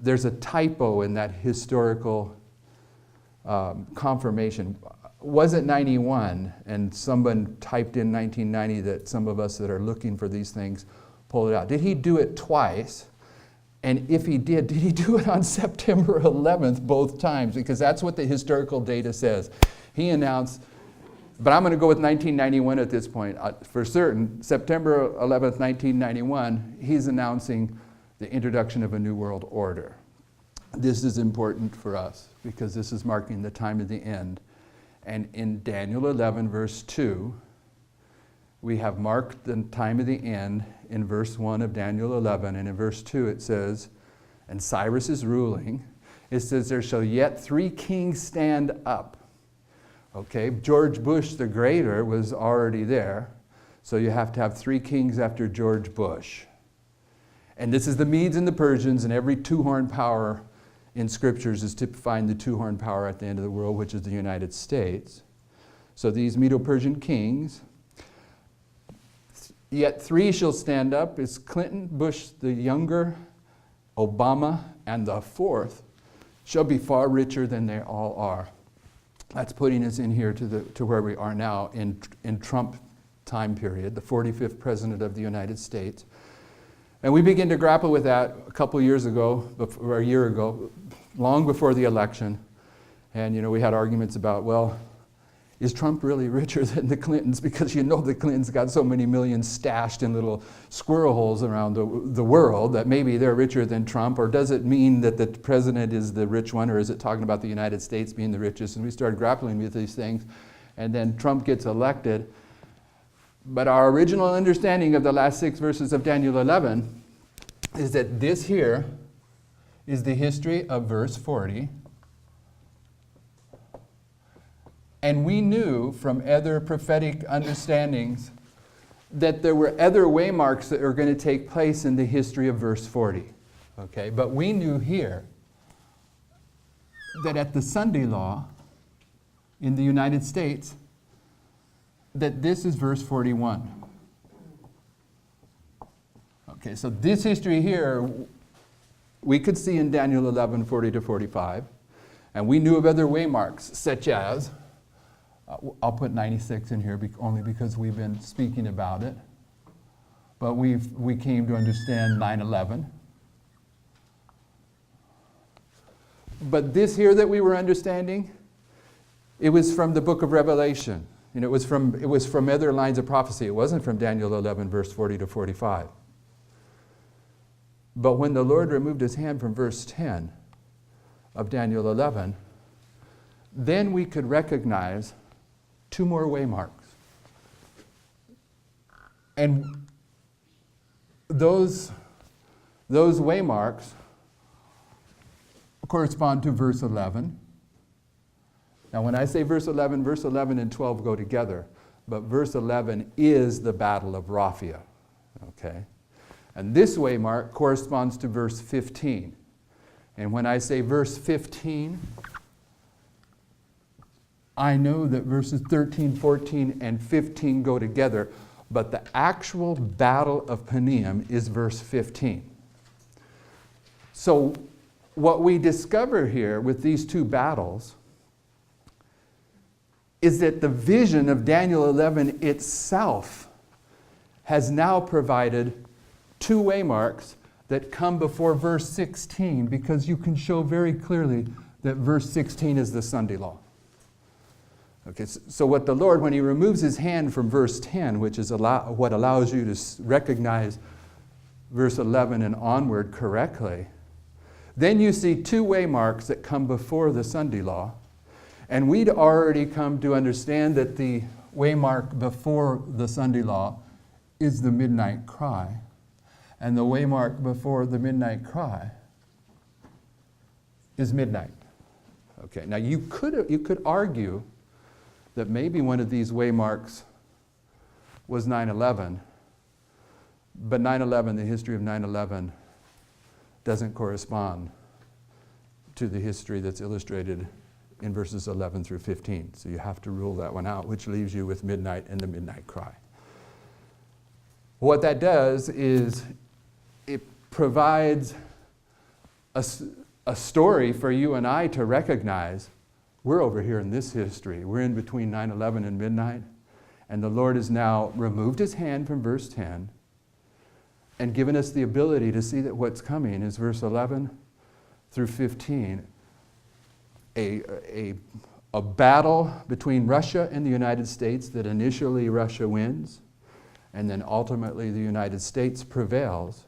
there's a typo in that historical confirmation. Was it 91 and someone typed in 1990 that some of us that are looking for these things pulled it out? Did he do it twice? And if he did he do it on September 11th both times? Because that's what the historical data says. He announced, but I'm going to go with 1991 at this point. For certain, September 11th, 1991, he's announcing the introduction of a new world order. This is important for us because this is marking the time of the end. And in Daniel 11, verse 2, we have marked the time of the end in verse 1 of Daniel 11. And in verse 2 it says, and Cyrus is ruling. It says, there shall yet 3 kings stand up. Okay, George Bush the Greater was already there. So you have to have 3 kings after George Bush. And this is the Medes and the Persians, and every two-horn power in scriptures is typifying the two-horn power at the end of the world, which is the United States. So these Medo-Persian kings, yet 3 shall stand up, is Clinton, Bush the younger, Obama, and the 4th shall be far richer than they all are. That's putting us in here to where we are now in Trump time period, the 45th president of the United States. And we begin to grapple with that a couple years ago, or a year ago, long before the election. And we had arguments about, well, is Trump really richer than the Clintons? Because the Clintons got so many millions stashed in little squirrel holes around the world that maybe they're richer than Trump. Or does it mean that the president is the rich one, or is it talking about the United States being the richest? And we started grappling with these things. And then Trump gets elected. But our original understanding of the last 6 verses of Daniel 11 is that this here is the history of verse 40. And we knew from other prophetic understandings that there were other waymarks that were going to take place in the history of verse 40. Okay, but we knew here that at the Sunday law in the United States, that this is verse 41. Okay, so this history here, we could see in Daniel 11, 40 to 45. And we knew of other waymarks, such as, I'll put 96 in here only because we've been speaking about it. But we came to understand 9/11. But this here that we were understanding, it was from the book of Revelation. It was from other lines of prophecy. It wasn't from Daniel 11, verse 40 to 45. But when the Lord removed his hand from verse 10 of Daniel 11, then we could recognize 2 more waymarks. And those waymarks correspond to verse 11. Now, when I say verse 11 and 12 go together, but verse 11 is the Battle of Raphia, okay? And this waymark corresponds to verse 15. And when I say verse 15, I know that verses 13, 14, and 15 go together, but the actual Battle of Paneum is verse 15. So what we discover here with these 2 battles is that the vision of Daniel 11 itself has now provided 2 waymarks that come before verse 16, because you can show very clearly that verse 16 is the Sunday law. Okay, so what the Lord, when he removes his hand from verse 10, which is what allows you to recognize verse 11 and onward correctly, then you see 2 waymarks that come before the Sunday law. And we'd already come to understand that the waymark before the Sunday law is the midnight cry. And the waymark before the midnight cry is midnight. Okay, now you could argue that maybe one of these waymarks was 9/11, but 9/11, the history of 9/11, doesn't correspond to the history that's illustrated in verses 11 through 15. So you have to rule that one out, which leaves you with midnight and the midnight cry. What that does is it provides a story for you and I to recognize we're over here in this history. We're in between 9/11 and midnight, and the Lord has now removed his hand from verse 10 and given us the ability to see that what's coming is verse 11 through 15, a battle between Russia and the United States that initially Russia wins, and then ultimately the United States prevails.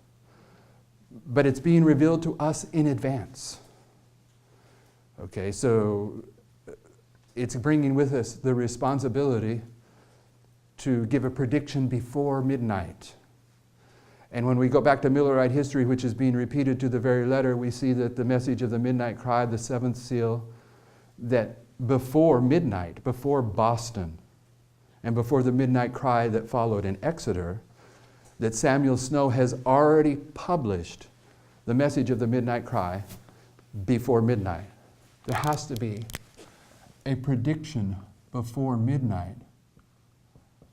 But it's being revealed to us in advance. Okay, so it's bringing with us the responsibility to give a prediction before midnight. And when we go back to Millerite history, which is being repeated to the very letter, we see that the message of the midnight cry, the 7th seal, that before midnight, before Boston, and before the midnight cry that followed in Exeter, that Samuel Snow has already published the message of the midnight cry before midnight. There has to be a prediction before midnight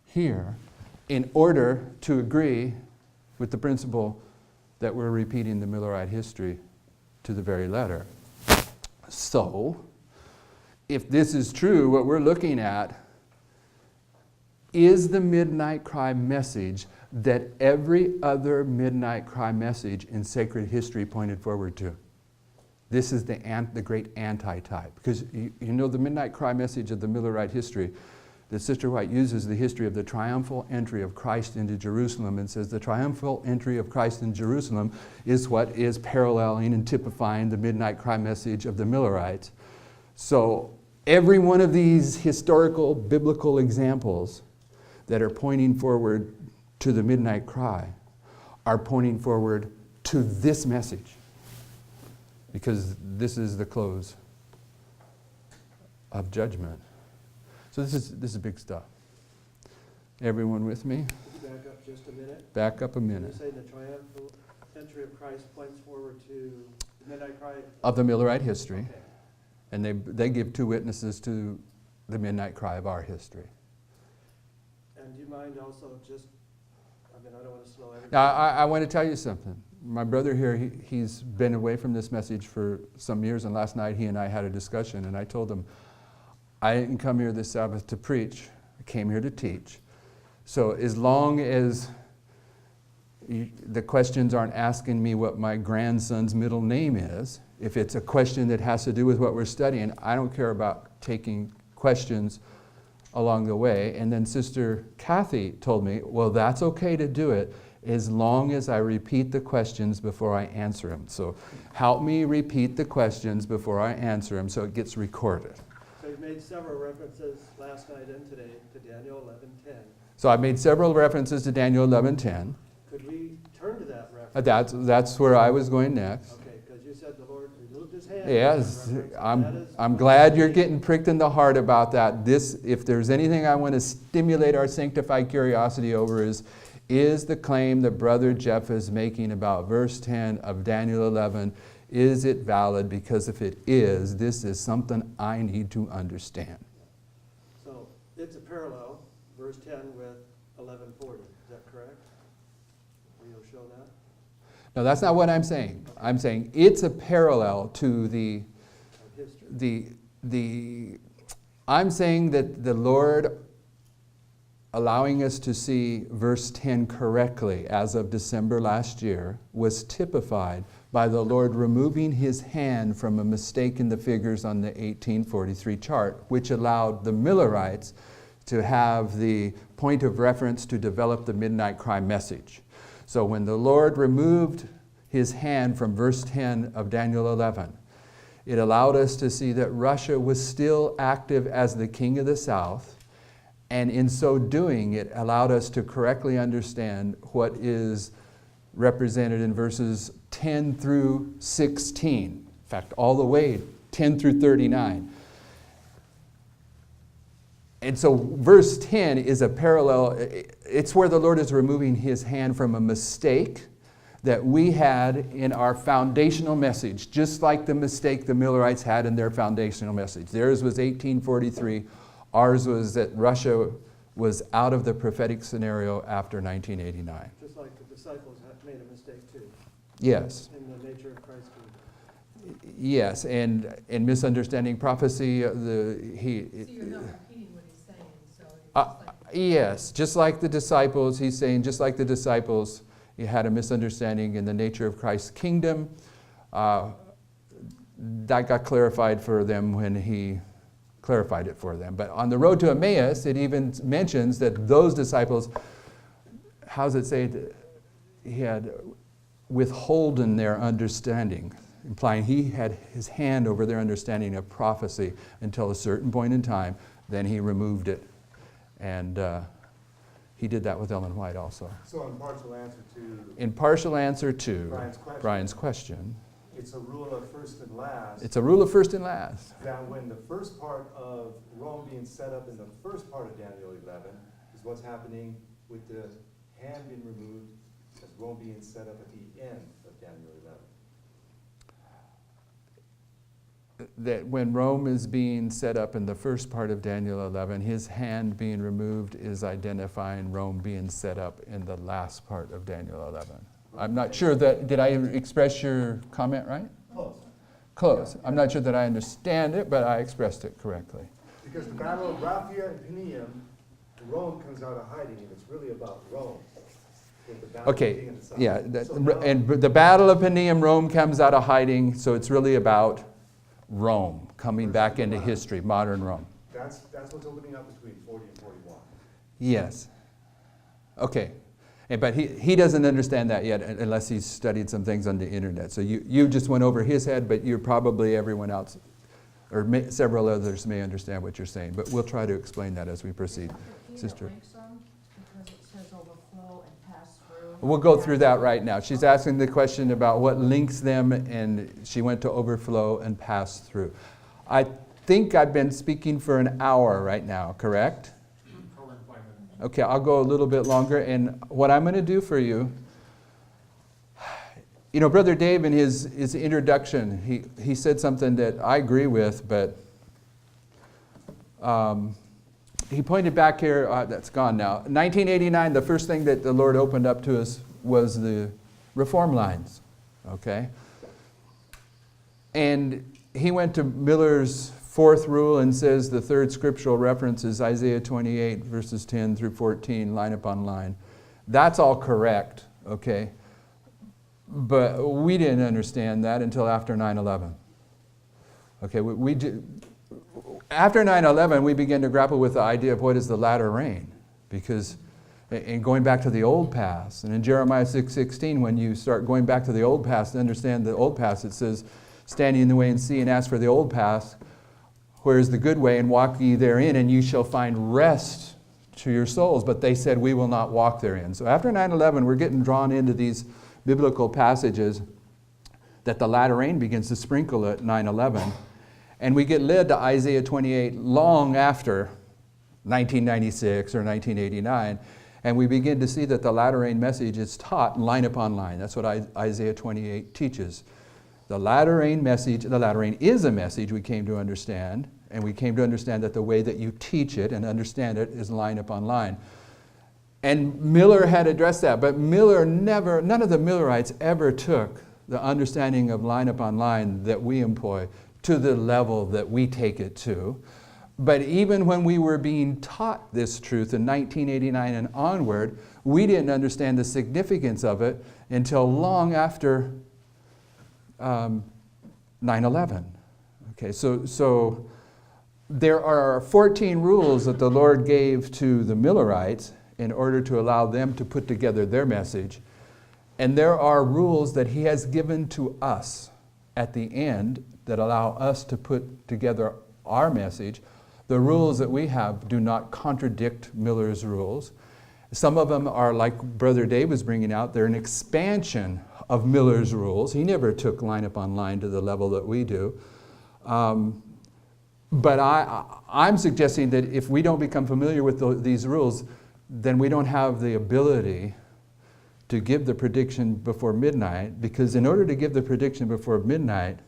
here in order to agree with the principle that we're repeating the Millerite history to the very letter. So, if this is true, what we're looking at is the midnight cry message that every other midnight cry message in sacred history pointed forward to. This is the great anti-type. Because you know the midnight cry message of the Millerite history, that Sister White uses the history of the triumphal entry of Christ into Jerusalem and says the triumphal entry of Christ in Jerusalem is what is paralleling and typifying the midnight cry message of the Millerites. So every one of these historical biblical examples that are pointing forward to the midnight cry are pointing forward to this message, because this is the close of judgment. So this is big stuff. Everyone with me? Could you back up just a minute? Back up a You're minute. saying the triumphal entry of Christ points forward to the midnight cry? Of the Millerite history. Okay. And they give two witnesses to the midnight cry of our history. And do you mind also just, I don't want to slow everything. Now, I want to tell you something. My brother here, he's been away from this message for some years, and last night he and I had a discussion, and I told him, I didn't come here this Sabbath to preach. I came here to teach. So as long as the questions aren't asking me what my grandson's middle name is, if it's a question that has to do with what we're studying, I don't care about taking questions along the way. And then Sister Kathy told me, well, that's okay to do it as long as I repeat the questions before I answer them. So help me repeat the questions before I answer them so it gets recorded. So you've made several references last night and today to Daniel 11:10. So I've made several references to Daniel 11:10. Could we turn to that reference? That's where I was going next. Okay, because you said the Lord removed his hand. Yes, That reference, I'm that is- glad you're getting pricked in the heart about that. If there's anything I want to stimulate our sanctified curiosity over is the claim that Brother Jeff is making about verse 10 of Daniel 11. Is it valid? Because if it is, this is something I need to understand. So it's a parallel, verse 10 with 11:40. Is that correct? Will you show that? No, that's not what I'm saying. I'm saying it's a parallel to the Of history. I'm saying that the Lord allowing us to see verse 10 correctly as of December last year was typified by the Lord removing his hand from a mistake in the figures on the 1843 chart, which allowed the Millerites to have the point of reference to develop the midnight cry message. So when the Lord removed his hand from verse 10 of Daniel 11, it allowed us to see that Russia was still active as the king of the South, and in so doing, it allowed us to correctly understand what is represented in verses 10 through 16. In fact, all the way 10 through 39. And so verse 10 is a parallel. It's where the Lord is removing his hand from a mistake that we had in our foundational message, just like the mistake the Millerites had in their foundational message. Theirs was 1843. Ours was that Russia was out of the prophetic scenario after 1989. Just like the disciples had made a mistake too, Yes. in the nature of Christ's kingdom. Yes, and misunderstanding prophecy, So you're not repeating what he's saying, so it's Uh, just like. yes, just like the disciples, he's saying, just like the disciples, he had a misunderstanding in the nature of Christ's kingdom. That got clarified for them when he clarified it for them. But on the road to Emmaus, it even mentions that those disciples, how does it say, he had withholden their understanding, implying he had his hand over their understanding of prophecy until a certain point in time. Then he removed it. And he did that with Ellen White also. So in partial answer to In partial answer to Brian's question, Brian's question, it's a rule of first and last. It's a rule of first and last. That when the first part of Rome being set up in the first part of Daniel 11 is what's happening with the hand being removed as Rome being set up at the end of Daniel 11. That when Rome is being set up in the first part of Daniel 11, his hand being removed is identifying Rome being set up in the last part of Daniel 11. I'm not sure that, did I express your comment right? Close. Close. I'm not sure that I understand it, but I expressed it correctly. Because the Battle of Raphia and Panium, Rome comes out of hiding, and it's really about Rome. With the battle being Okay, in the south. yeah, So now- and the Battle of Panium, Rome comes out of hiding, so it's really about Rome coming back into history, modern Rome. That's what's opening up between 40 and 41. Yes. Okay. But he doesn't understand that yet unless he's studied some things on the internet. So you just went over his head, but you're probably everyone else, or several others may understand what you're saying. But we'll try to explain that as we proceed. Sister. Links them because it says overflow and pass through. We'll go through that right now. She's asking the question about what links them, and she went to overflow and pass through. I think I've been speaking for an hour right now, correct? Okay, I'll go a little bit longer, and what I'm going to do for you, you know, Brother Dave in his introduction, he said something that I agree with, but he pointed back here, that's gone now. 1989, the first thing that the Lord opened up to us was the reform lines, okay? And he went to Miller's fourth rule and says the third scriptural reference is Isaiah 28, verses 10 through 14, line upon line. That's all correct, okay? But we didn't understand that until after 9/11. Okay, after 9/11, we began to grapple with the idea of what is the latter rain. Because, and going back to the old past, and in Jeremiah 6:16, when you start going back to the old past to understand the old past, it says, stand ye in the way and see and ask for the old past, where is the good way, and walk ye therein, and you shall find rest to your souls. But they said, we will not walk therein. So after 9/11, we're getting drawn into these biblical passages that the latter rain begins to sprinkle at 9/11. And we get led to Isaiah 28 long after 1996 or 1989. And we begin to see that the latter rain message is taught line upon line. That's what Isaiah 28 teaches. The latter rain message, the latter rain is a message we came to understand, and we came to understand that the way that you teach it and understand it is line upon line. And Miller had addressed that, but none of the Millerites ever took the understanding of line upon line that we employ to the level that we take it to. But even when we were being taught this truth in 1989 and onward, we didn't understand the significance of it until long after 9/11. Okay, so there are 14 rules that the Lord gave to the Millerites in order to allow them to put together their message. And there are rules that He has given to us at the end that allow us to put together our message. The rules that we have do not contradict Miller's rules. Some of them are, like Brother Dave was bringing out, they're an expansion of Miller's rules. He never took line upon line to the level that we do. But I'm suggesting that if we don't become familiar with these rules, then we don't have the ability to give the prediction before midnight, because in order to give the prediction before midnight,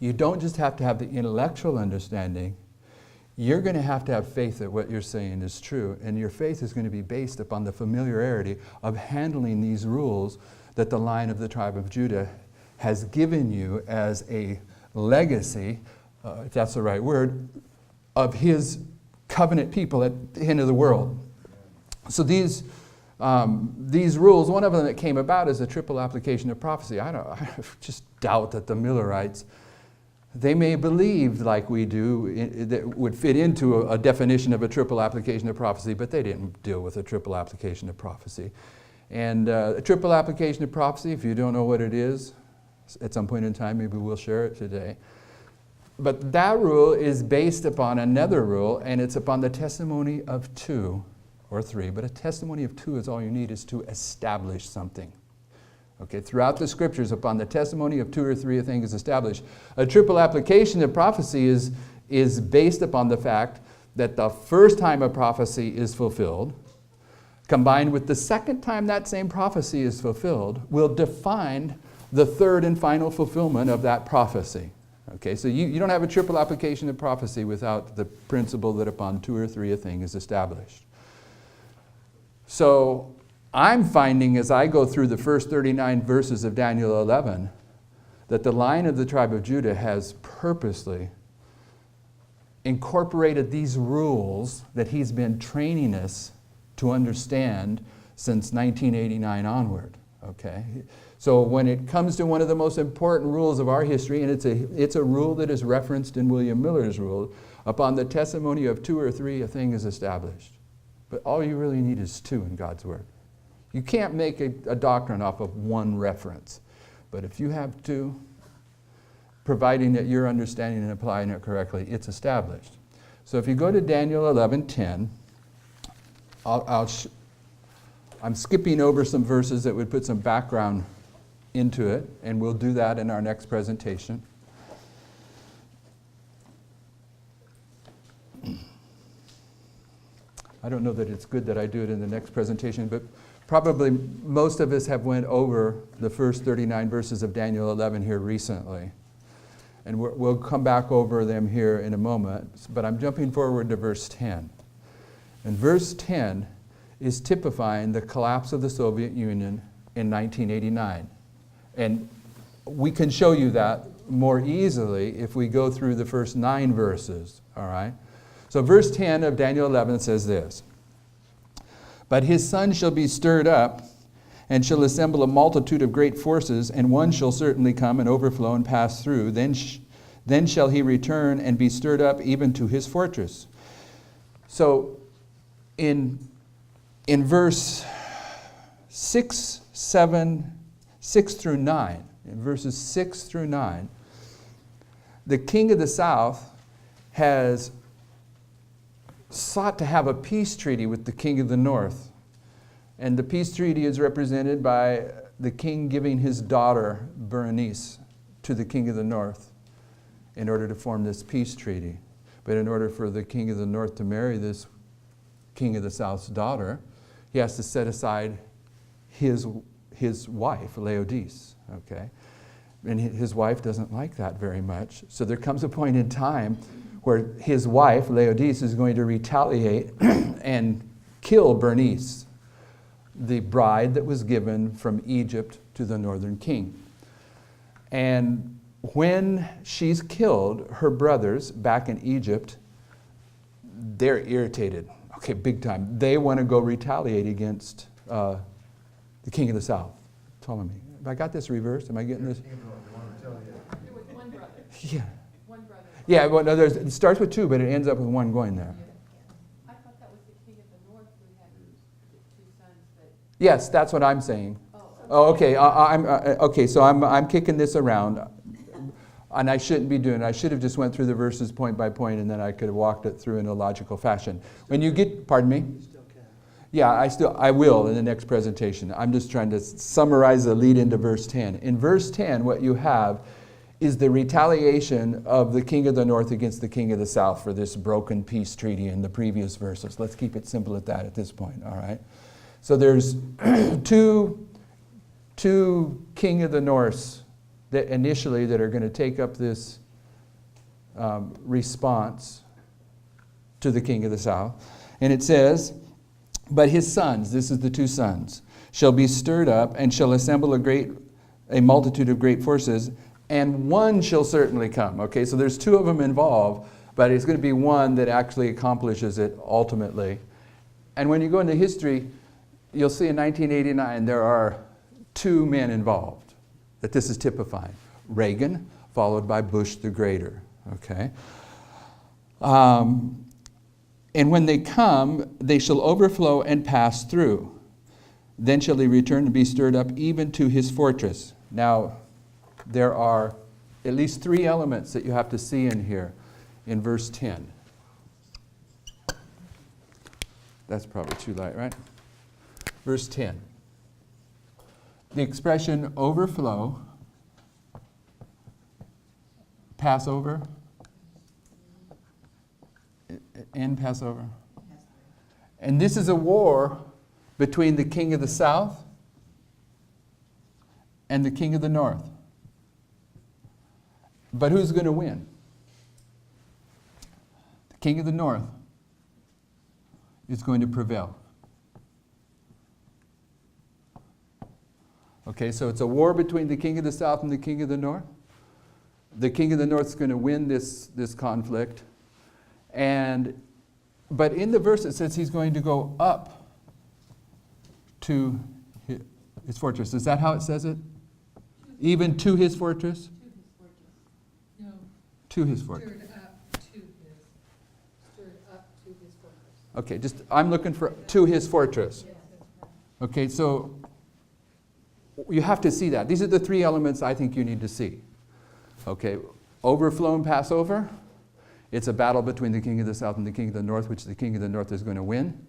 you don't just have to have the intellectual understanding, you're going to have faith that what you're saying is true, and your faith is going to be based upon the familiarity of handling these rules that the line of the tribe of Judah has given you as a legacy, if that's the right word, of His covenant people at the end of the world. So these rules, one of them that came about is a triple application of prophecy. I just doubt that the Millerites, they may believe like we do, that would fit into a definition of a triple application of prophecy, but they didn't deal with a triple application of prophecy. And a triple application of prophecy, if you don't know what it is, at some point in time, maybe we'll share it today. But that rule is based upon another rule, and it's upon the testimony of two or three. But a testimony of two is all you need, is to establish something. Okay, throughout the scriptures, upon the testimony of two or three, a thing is established. A triple application of prophecy is based upon the fact that the first time a prophecy is fulfilled, combined with the second time that same prophecy is fulfilled, will define the third and final fulfillment of that prophecy. Okay, so you don't have a triple application of prophecy without the principle that upon two or three a thing is established. So I'm finding as I go through the first 39 verses of Daniel 11 that the Lion of the tribe of Judah has purposely incorporated these rules that he's been training us to understand since 1989 onward. Okay? So when it comes to one of the most important rules of our history, and it's a rule that is referenced in William Miller's rule, upon the testimony of two or three, a thing is established. But all you really need is two in God's Word. You can't make a doctrine off of one reference. But if you have two, providing that you're understanding and applying it correctly, it's established. So if you go to Daniel 11:10, I'm skipping over some verses that would put some background into it, and we'll do that in our next presentation. I don't know that it's good that I do it in the next presentation, but probably most of us have went over the first 39 verses of Daniel 11 here recently. And we'll come back over them here in a moment, but I'm jumping forward to verse 10. And verse 10 is typifying the collapse of the Soviet Union in 1989. And we can show you that more easily if we go through the first 9 verses, all right? So verse 10 of Daniel 11 says this: "But his son shall be stirred up, and shall assemble a multitude of great forces, and one shall certainly come and overflow and pass through. Then shall he return and be stirred up even to his fortress." So in verse 6 through 9, in verses 6 through 9, the king of the south has sought to have a peace treaty with the king of the north. And the peace treaty is represented by the king giving his daughter, Berenice, to the king of the north in order to form this peace treaty. But in order for the king of the north to marry this king of the south's daughter, he has to set aside his wife, Laodice. Okay? And his wife doesn't like that very much. So there comes a point in time where his wife, Laodice, is going to retaliate and kill Bernice, the bride that was given from Egypt to the northern king. And when she's killed, her brothers back in Egypt, they're irritated. Okay, big time. They want to go retaliate against the king of the south. Ptolemy. Have I got this reversed? Am I getting this? There was one brother. Yeah. One brother. Yeah, well, no, it starts with 2, but it ends up with 1 going there. I thought that was the king of the north who had 2 sons that. Yes, that's what I'm saying. Oh, Okay. Okay. So I'm kicking this around, and I shouldn't be doing it. I should have just went through the verses point by point, and then I could have walked it through in a logical fashion. When you get, pardon me. You still can. Yeah, I will in the next presentation. I'm just trying to summarize the lead into verse 10. In verse 10, what you have is the retaliation of the king of the north against the king of the south for this broken peace treaty in the previous verses. Let's keep it simple at that at this point, all right? So there's two king of the north that initially that are going to take up this response to the king of the south. And it says, "But his sons," this is the 2 sons, "shall be stirred up and shall assemble a multitude of great forces, and one shall certainly come." Okay, so there's 2 of them involved, but it's going to be one that actually accomplishes it ultimately. And when you go into history, you'll see in 1989 there are 2 men involved that this is typifying. Reagan, followed by Bush the Greater. Okay? "And when they come, they shall overflow and pass through. Then shall he return and be stirred up even to his fortress." Now, there are at least 3 elements that you have to see in here in verse 10. That's probably too light, right? Verse 10. the expression overflow, Passover, and Passover. And this is a war between the king of the south and the king of the north. But who's going to win? The king of the north is going to prevail. Okay, so it's a war between the king of the south and the king of the north. The king of the north is going to win this conflict. But in the verse it says he's going to go up to his fortress. Is that how it says it? Even to his fortress? To his fortress. No. To his fortress. Stirred up to his fortress. Okay, I'm looking for to his fortress. Yes, that's right. Okay, so you have to see that. These are the three elements I think you need to see. Okay, overflow and Passover. It's a battle between the king of the south and the king of the north, which the king of the north is going to win.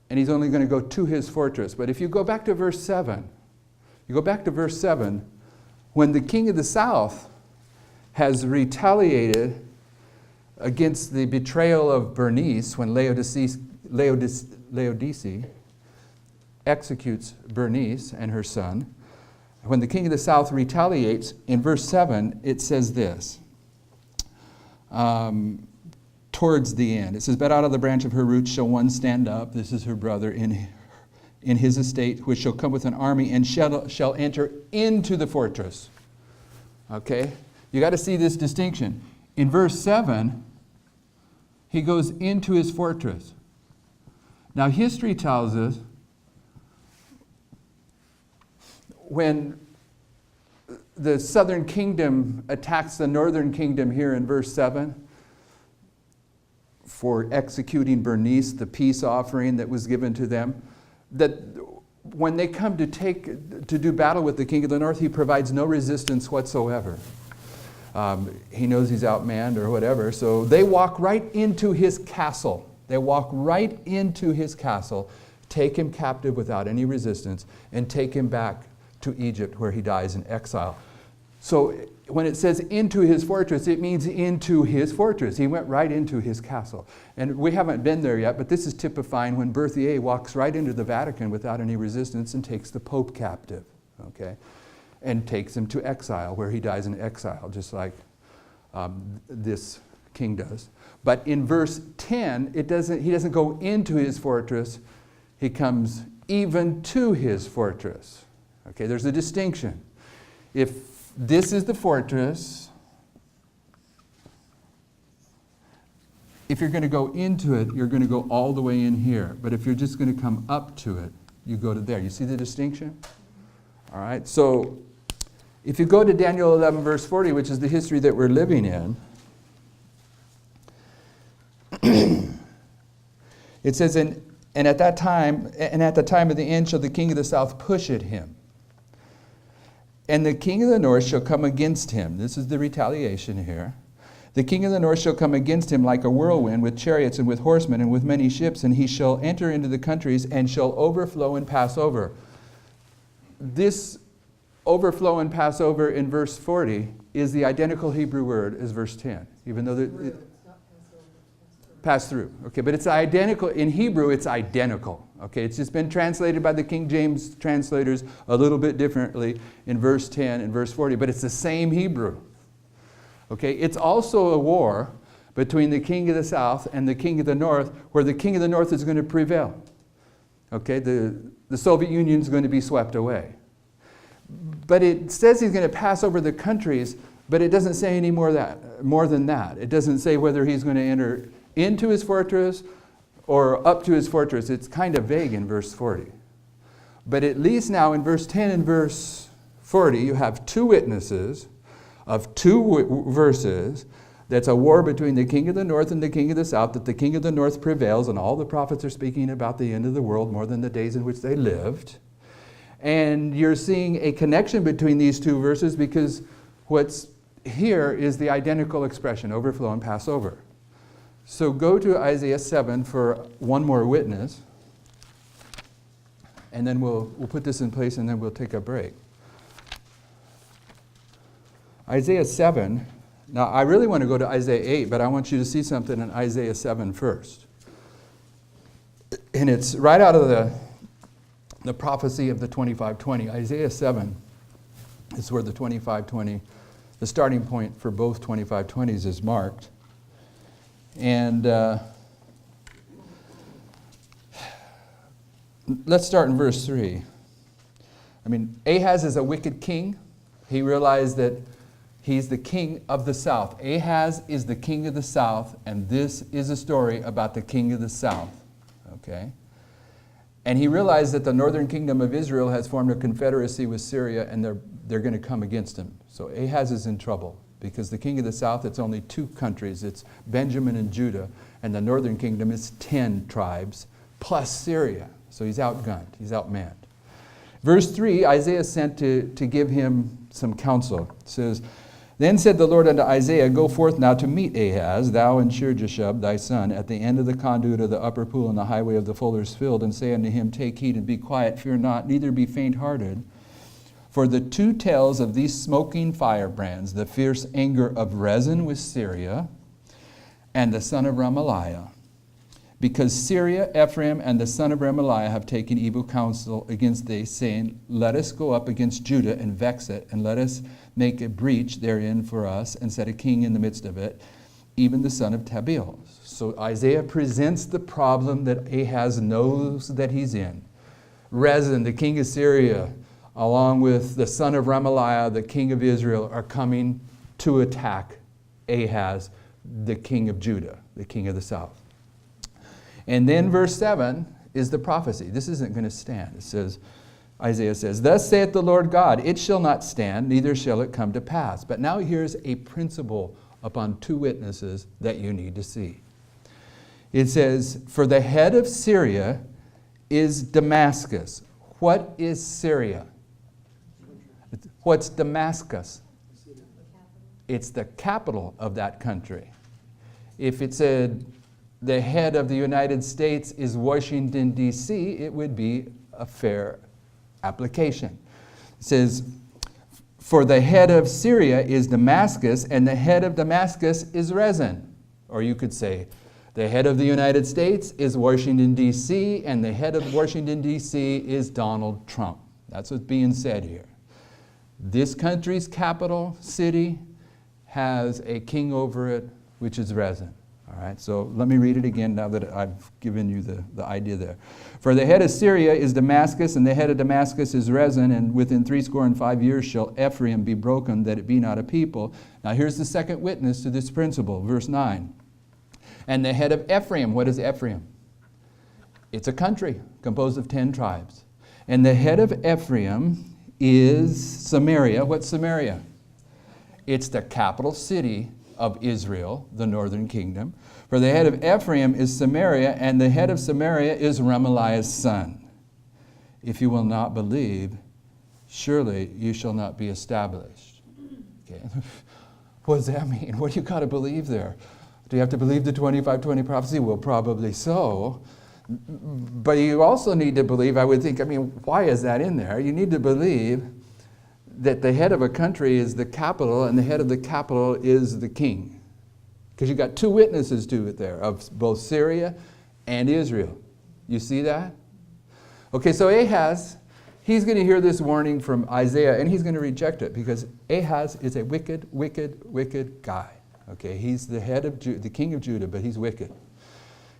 And he's only going to go to his fortress. But if you go back to verse 7, when the king of the south has retaliated against the betrayal of Bernice, when Laodice executes Bernice and her son, when the king of the south retaliates, in verse 7, it says this. Towards the end. It says, but out of the branch of her roots shall one stand up. This is her brother in his estate, which shall come with an army and shall enter into the fortress. Okay? You got to see this distinction. In verse 7, he goes into his fortress. Now, history tells us when the southern kingdom attacks the northern kingdom here in verse 7 for executing Bernice, the peace offering that was given to them, that when they come to do battle with the king of the north, he provides no resistance whatsoever. He knows he's outmanned or whatever, so they walk right into his castle. Take him captive without any resistance, and take him back to Egypt, where he dies in exile. So when it says into his fortress, it means into his fortress. He went right into his castle. And we haven't been there yet, but this is typifying when Berthier walks right into the Vatican without any resistance and takes the Pope captive, okay? And takes him to exile, where he dies in exile, just like this king does. But in verse 10, he doesn't go into his fortress. He comes even to his fortress. Okay, there's a distinction. If this is the fortress, if you're going to go into it, you're going to go all the way in here. But if you're just going to come up to it, you go to there. You see the distinction? All right, so if you go to Daniel 11, verse 40, which is the history that we're living in, it says, and at the time of the end shall the king of the south push at him. And the king of the north shall come against him. This is the retaliation here. The king of the north shall come against him like a whirlwind, with chariots and with horsemen and with many ships, and he shall enter into the countries and shall overflow and pass over. This overflow and pass over in verse 40 is the identical Hebrew word as verse 10, even though pass through. Okay, but it's identical. In Hebrew, it's identical. Okay, it's just been translated by the King James translators a little bit differently in verse 10 and verse 40, but it's the same Hebrew. Okay, it's also a war between the king of the south and the king of the north, where the king of the north is going to prevail. Okay, the Soviet Union is going to be swept away. But it says he's going to pass over the countries, but it doesn't say any more than that. It doesn't say whether he's going to enter into his fortress or up to his fortress. It's kind of vague in verse 40. But at least now in verse 10 and verse 40, you have two witnesses of two verses. That's a war between the king of the north and the king of the south, that the king of the north prevails, and all the prophets are speaking about the end of the world more than the days in which they lived. And you're seeing a connection between these two verses because what's here is the identical expression, overflow and pass over. So go to Isaiah 7 for one more witness. and then we'll put this in place, and then we'll take a break. Isaiah 7. Now, I really want to go to Isaiah 8, but I want you to see something in Isaiah 7 first. And it's right out of the prophecy of the 2520. Isaiah 7 is where the 2520, the starting point for both 2520s is marked. And let's start in verse 3. I mean, Ahaz is a wicked king. He realized that he's the king of the south. Ahaz is the king of the south, and this is a story about the king of the south. Okay? And he realized that the northern kingdom of Israel has formed a confederacy with Syria, and they're going to come against him. So Ahaz is in trouble, because the king of the south, it's only 2 countries. It's Benjamin and Judah, and the northern kingdom is 10 tribes, plus Syria. So he's outgunned, he's outmanned. Verse 3, Isaiah sent to give him some counsel. It says, Then said the Lord unto Isaiah, Go forth now to meet Ahaz, thou and Shear-Jashub thy son, at the end of the conduit of the upper pool in the highway of the fuller's field, and say unto him, Take heed and be quiet, fear not, neither be faint-hearted. For the 2 tails of these smoking firebrands, the fierce anger of Rezin with Syria, and the son of Remaliah, because Syria, Ephraim, and the son of Remaliah have taken evil counsel against thee, saying, Let us go up against Judah and vex it, and let us make a breach therein for us, and set a king in the midst of it, even the son of Tabeel. So Isaiah presents the problem that Ahaz knows that he's in. Rezin, the king of Syria, along with the son of Remaliah, the king of Israel, are coming to attack Ahaz, the king of Judah, the king of the south. And then verse 7 is the prophecy. This isn't going to stand. It says, Isaiah says, Thus saith the Lord God, It shall not stand, neither shall it come to pass. But now here's a principle upon 2 witnesses that you need to see. It says, For the head of Syria is Damascus. What is Syria? What's Damascus? It's the capital of that country. If it said the head of the United States is Washington, D.C., it would be a fair application. It says, For the head of Syria is Damascus, and the head of Damascus is Rezin. Or you could say, the head of the United States is Washington, D.C., and the head of Washington, D.C. is Donald Trump. That's what's being said here. This country's capital city has a king over it, which is Rezin. All right, so let me read it again now that I've given you the idea there. For the head of Syria is Damascus, and the head of Damascus is Rezin, and within 65 years shall Ephraim be broken, that it be not a people. Now here's the second witness to this principle, verse 9. And the head of Ephraim, what is Ephraim? It's a country composed of 10 tribes. And the head of Ephraim is Samaria. What's Samaria? It's the capital city of Israel, the northern kingdom. For the head of Ephraim is Samaria, and the head of Samaria is Remaliah's son. If you will not believe, surely you shall not be established. Okay. What does that mean? What do you got to believe there? Do you have to believe the 2520 prophecy? Well, probably so. But you also need to believe, I would think, why is that in there? You need to believe that the head of a country is the capital, and the head of the capital is the king. Because you've got 2 witnesses to it there, of both Syria and Israel. You see that? Okay, so Ahaz, he's going to hear this warning from Isaiah, and he's going to reject it, because Ahaz is a wicked, wicked, wicked guy. Okay, he's the head of the king of Judah, but he's wicked.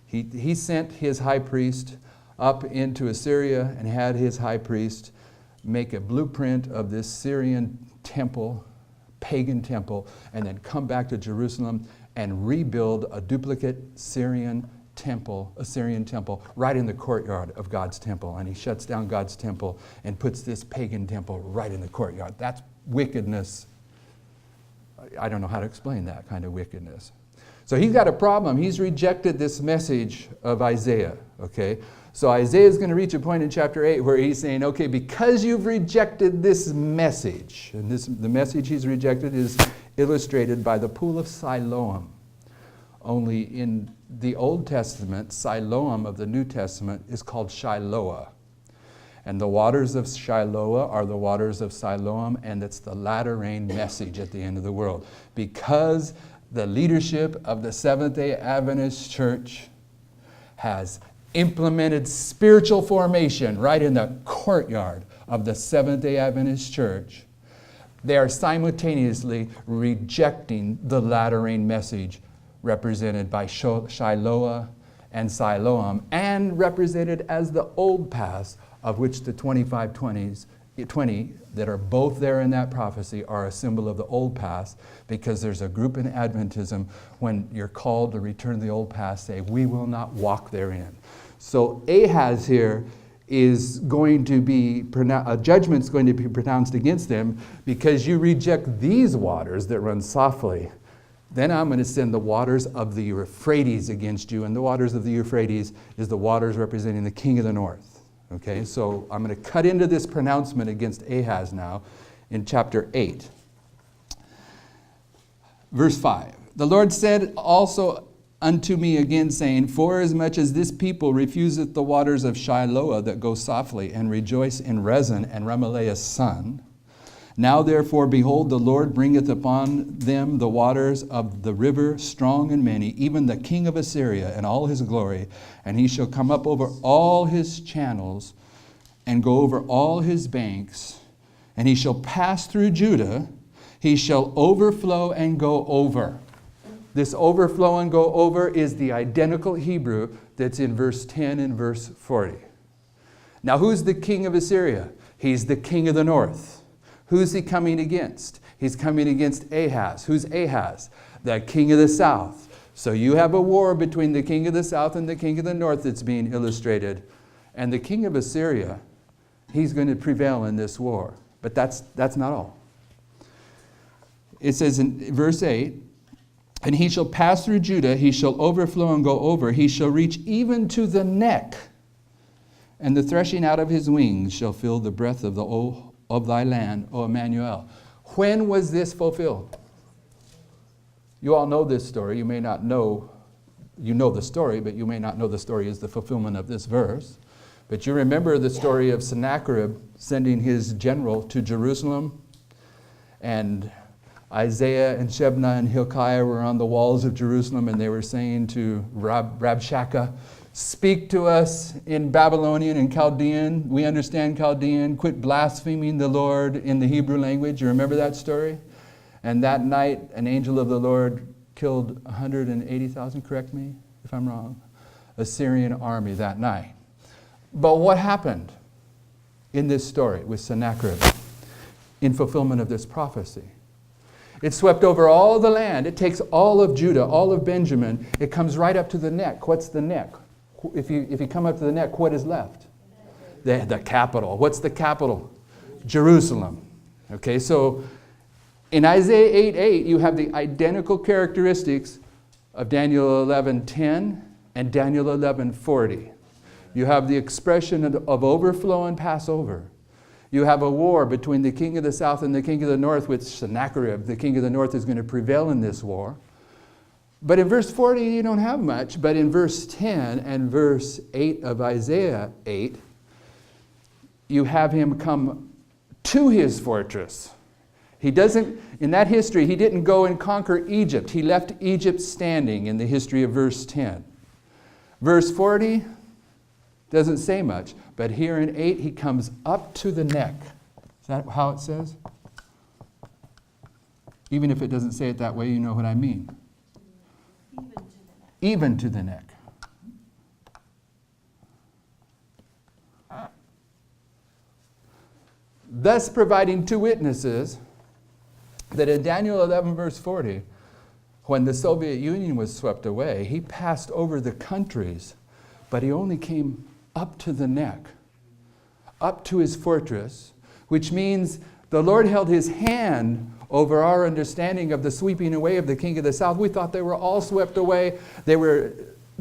He sent his high priest up into Assyria and had his high priest make a blueprint of this Syrian temple, pagan temple, and then come back to Jerusalem and rebuild a duplicate Assyrian temple, right in the courtyard of God's temple. And he shuts down God's temple and puts this pagan temple right in the courtyard. That's wickedness. I don't know how to explain that kind of wickedness. So he's got a problem. He's rejected this message of Isaiah, okay? So Isaiah is going to reach a point in chapter 8 where he's saying, okay, because you've rejected this message, and the message he's rejected is illustrated by the pool of Siloam. Only in the Old Testament, Siloam of the New Testament is called Shiloah. And the waters of Shiloah are the waters of Siloam, and it's the latter rain message at the end of the world. Because the leadership of the Seventh-day Adventist Church has implemented spiritual formation right in the courtyard of the Seventh-day Adventist Church, they are simultaneously rejecting the latter rain message represented by Shiloah and Siloam, and represented as the old paths, of which the 20 that are both there in that prophecy are a symbol of the old paths, because there's a group in Adventism, when you're called to return to the old paths, say, we will not walk therein. So Ahaz here is going to be, a judgment's going to be pronounced against them because you reject these waters that run softly. Then I'm going to send the waters of the Euphrates against you, and the waters of the Euphrates is the waters representing the king of the north. Okay, so I'm going to cut into this pronouncement against Ahaz now in chapter 8. Verse 5. The Lord said also unto me again, saying, forasmuch as this people refuseth the waters of Shiloah that go softly, and rejoice in Rezin and Remaliah's son, now therefore, behold, the Lord bringeth upon them the waters of the river strong and many, even the king of Assyria and all his glory, and he shall come up over all his channels and go over all his banks, and he shall pass through Judah, he shall overflow and go over. This overflow and go over is the identical Hebrew that's in verse 10 and verse 40. Now who's the king of Assyria? He's the king of the north. Who's he coming against? He's coming against Ahaz. Who's Ahaz? The king of the south. So you have a war between the king of the south and the king of the north that's being illustrated. And the king of Assyria, he's going to prevail in this war. But that's not all. It says in verse 8, and he shall pass through Judah, he shall overflow and go over, he shall reach even to the neck, and the threshing out of his wings shall fill the breadth of thy land, O Emmanuel. When was this fulfilled? You all know this story. You may not know, you know the story, but you may not know the story is the fulfillment of this verse. But you remember the story of Sennacherib sending his general to Jerusalem, and Isaiah and Shebna and Hilkiah were on the walls of Jerusalem, and they were saying to Rabshakeh, speak to us in Babylonian and Chaldean. We understand Chaldean. Quit blaspheming the Lord in the Hebrew language. You remember that story? And that night, an angel of the Lord killed 180,000, correct me if I'm wrong, Assyrian army that night. But what happened in this story with Sennacherib in fulfillment of this prophecy? It swept over all the land. It takes all of Judah, all of Benjamin. It comes right up to the neck. What's the neck? If you come up to the neck, what is left? The capital. What's the capital? Jerusalem. Okay, so in Isaiah 8:8, you have the identical characteristics of Daniel 11:10 and Daniel 11:40. You have the expression of overflow and Passover. You have a war between the king of the south and the king of the north, with Sennacherib. The king of the north is going to prevail in this war. But in verse 40, you don't have much. But in verse 10 and verse 8 of Isaiah 8, you have him come to his fortress. He doesn't, in that history, he didn't go and conquer Egypt. He left Egypt standing in the history of verse 10. Verse 40 doesn't say much. But here in 8, he comes up to the neck. Is that how it says? Even if it doesn't say it that way, you know what I mean. Even to the neck. Thus providing two witnesses that in Daniel 11 verse 40, when the Soviet Union was swept away, he passed over the countries, but he only came up to the neck, up to his fortress, which means the Lord held his hand over our understanding of the sweeping away of the king of the south. We thought they were all swept away. They were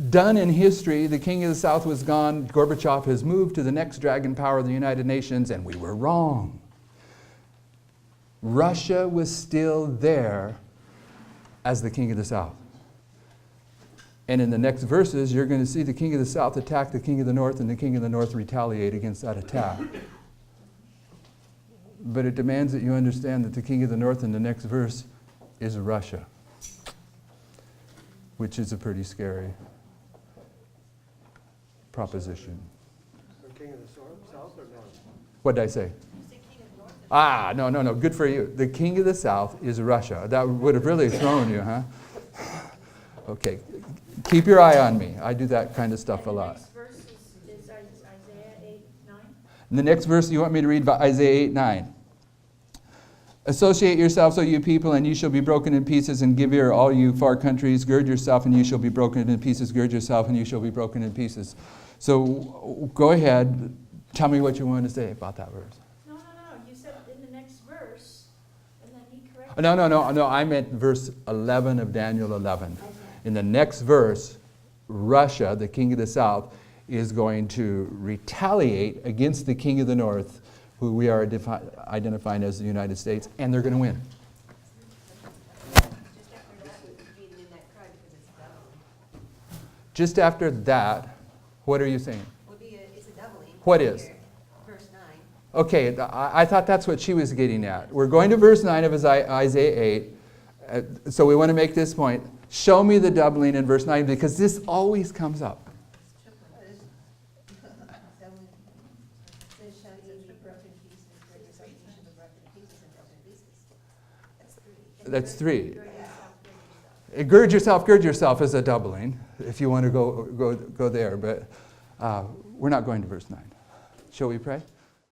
done in history. The king of the south was gone. Gorbachev has moved to the next dragon power of the United Nations, and we were wrong. Russia was still there as the king of the south. And in the next verses, you're going to see the king of the south attack the king of the north, and the king of the north retaliate against that attack. But it demands that you understand that the king of the north in the next verse is Russia, which is a pretty scary proposition. Or king of the south or north? What did I say? No. Good for you. The king of the south is Russia. That would have really thrown you, huh? Okay. Keep your eye on me. I do that kind of stuff a lot. The next verse is Isaiah 8:9. In the next verse, you want me to read Isaiah 8:9. Associate yourselves, O you people, and you shall be broken in pieces, and give ear, all you far countries. Gird yourself, and you shall be broken in pieces. Gird yourself, and you shall be broken in pieces. So go ahead. Tell me what you want to say about that verse. No. You said in the next verse, and then he corrected. No. I meant verse 11 of Daniel 11. In the next verse, Russia, the king of the south, is going to retaliate against the king of the north, who we are identifying as the United States, and they're going to win. Just after that, what are you saying? It's a doubling. What is? Verse 9. Okay, I thought that's what she was getting at. We're going to verse 9 of Isaiah 8. So we want to make this point. Show me the doubling in verse 9, because this always comes up. That's 3. Gird yourself is a doubling, if you want to go there. But we're not going to verse 9. Shall we pray?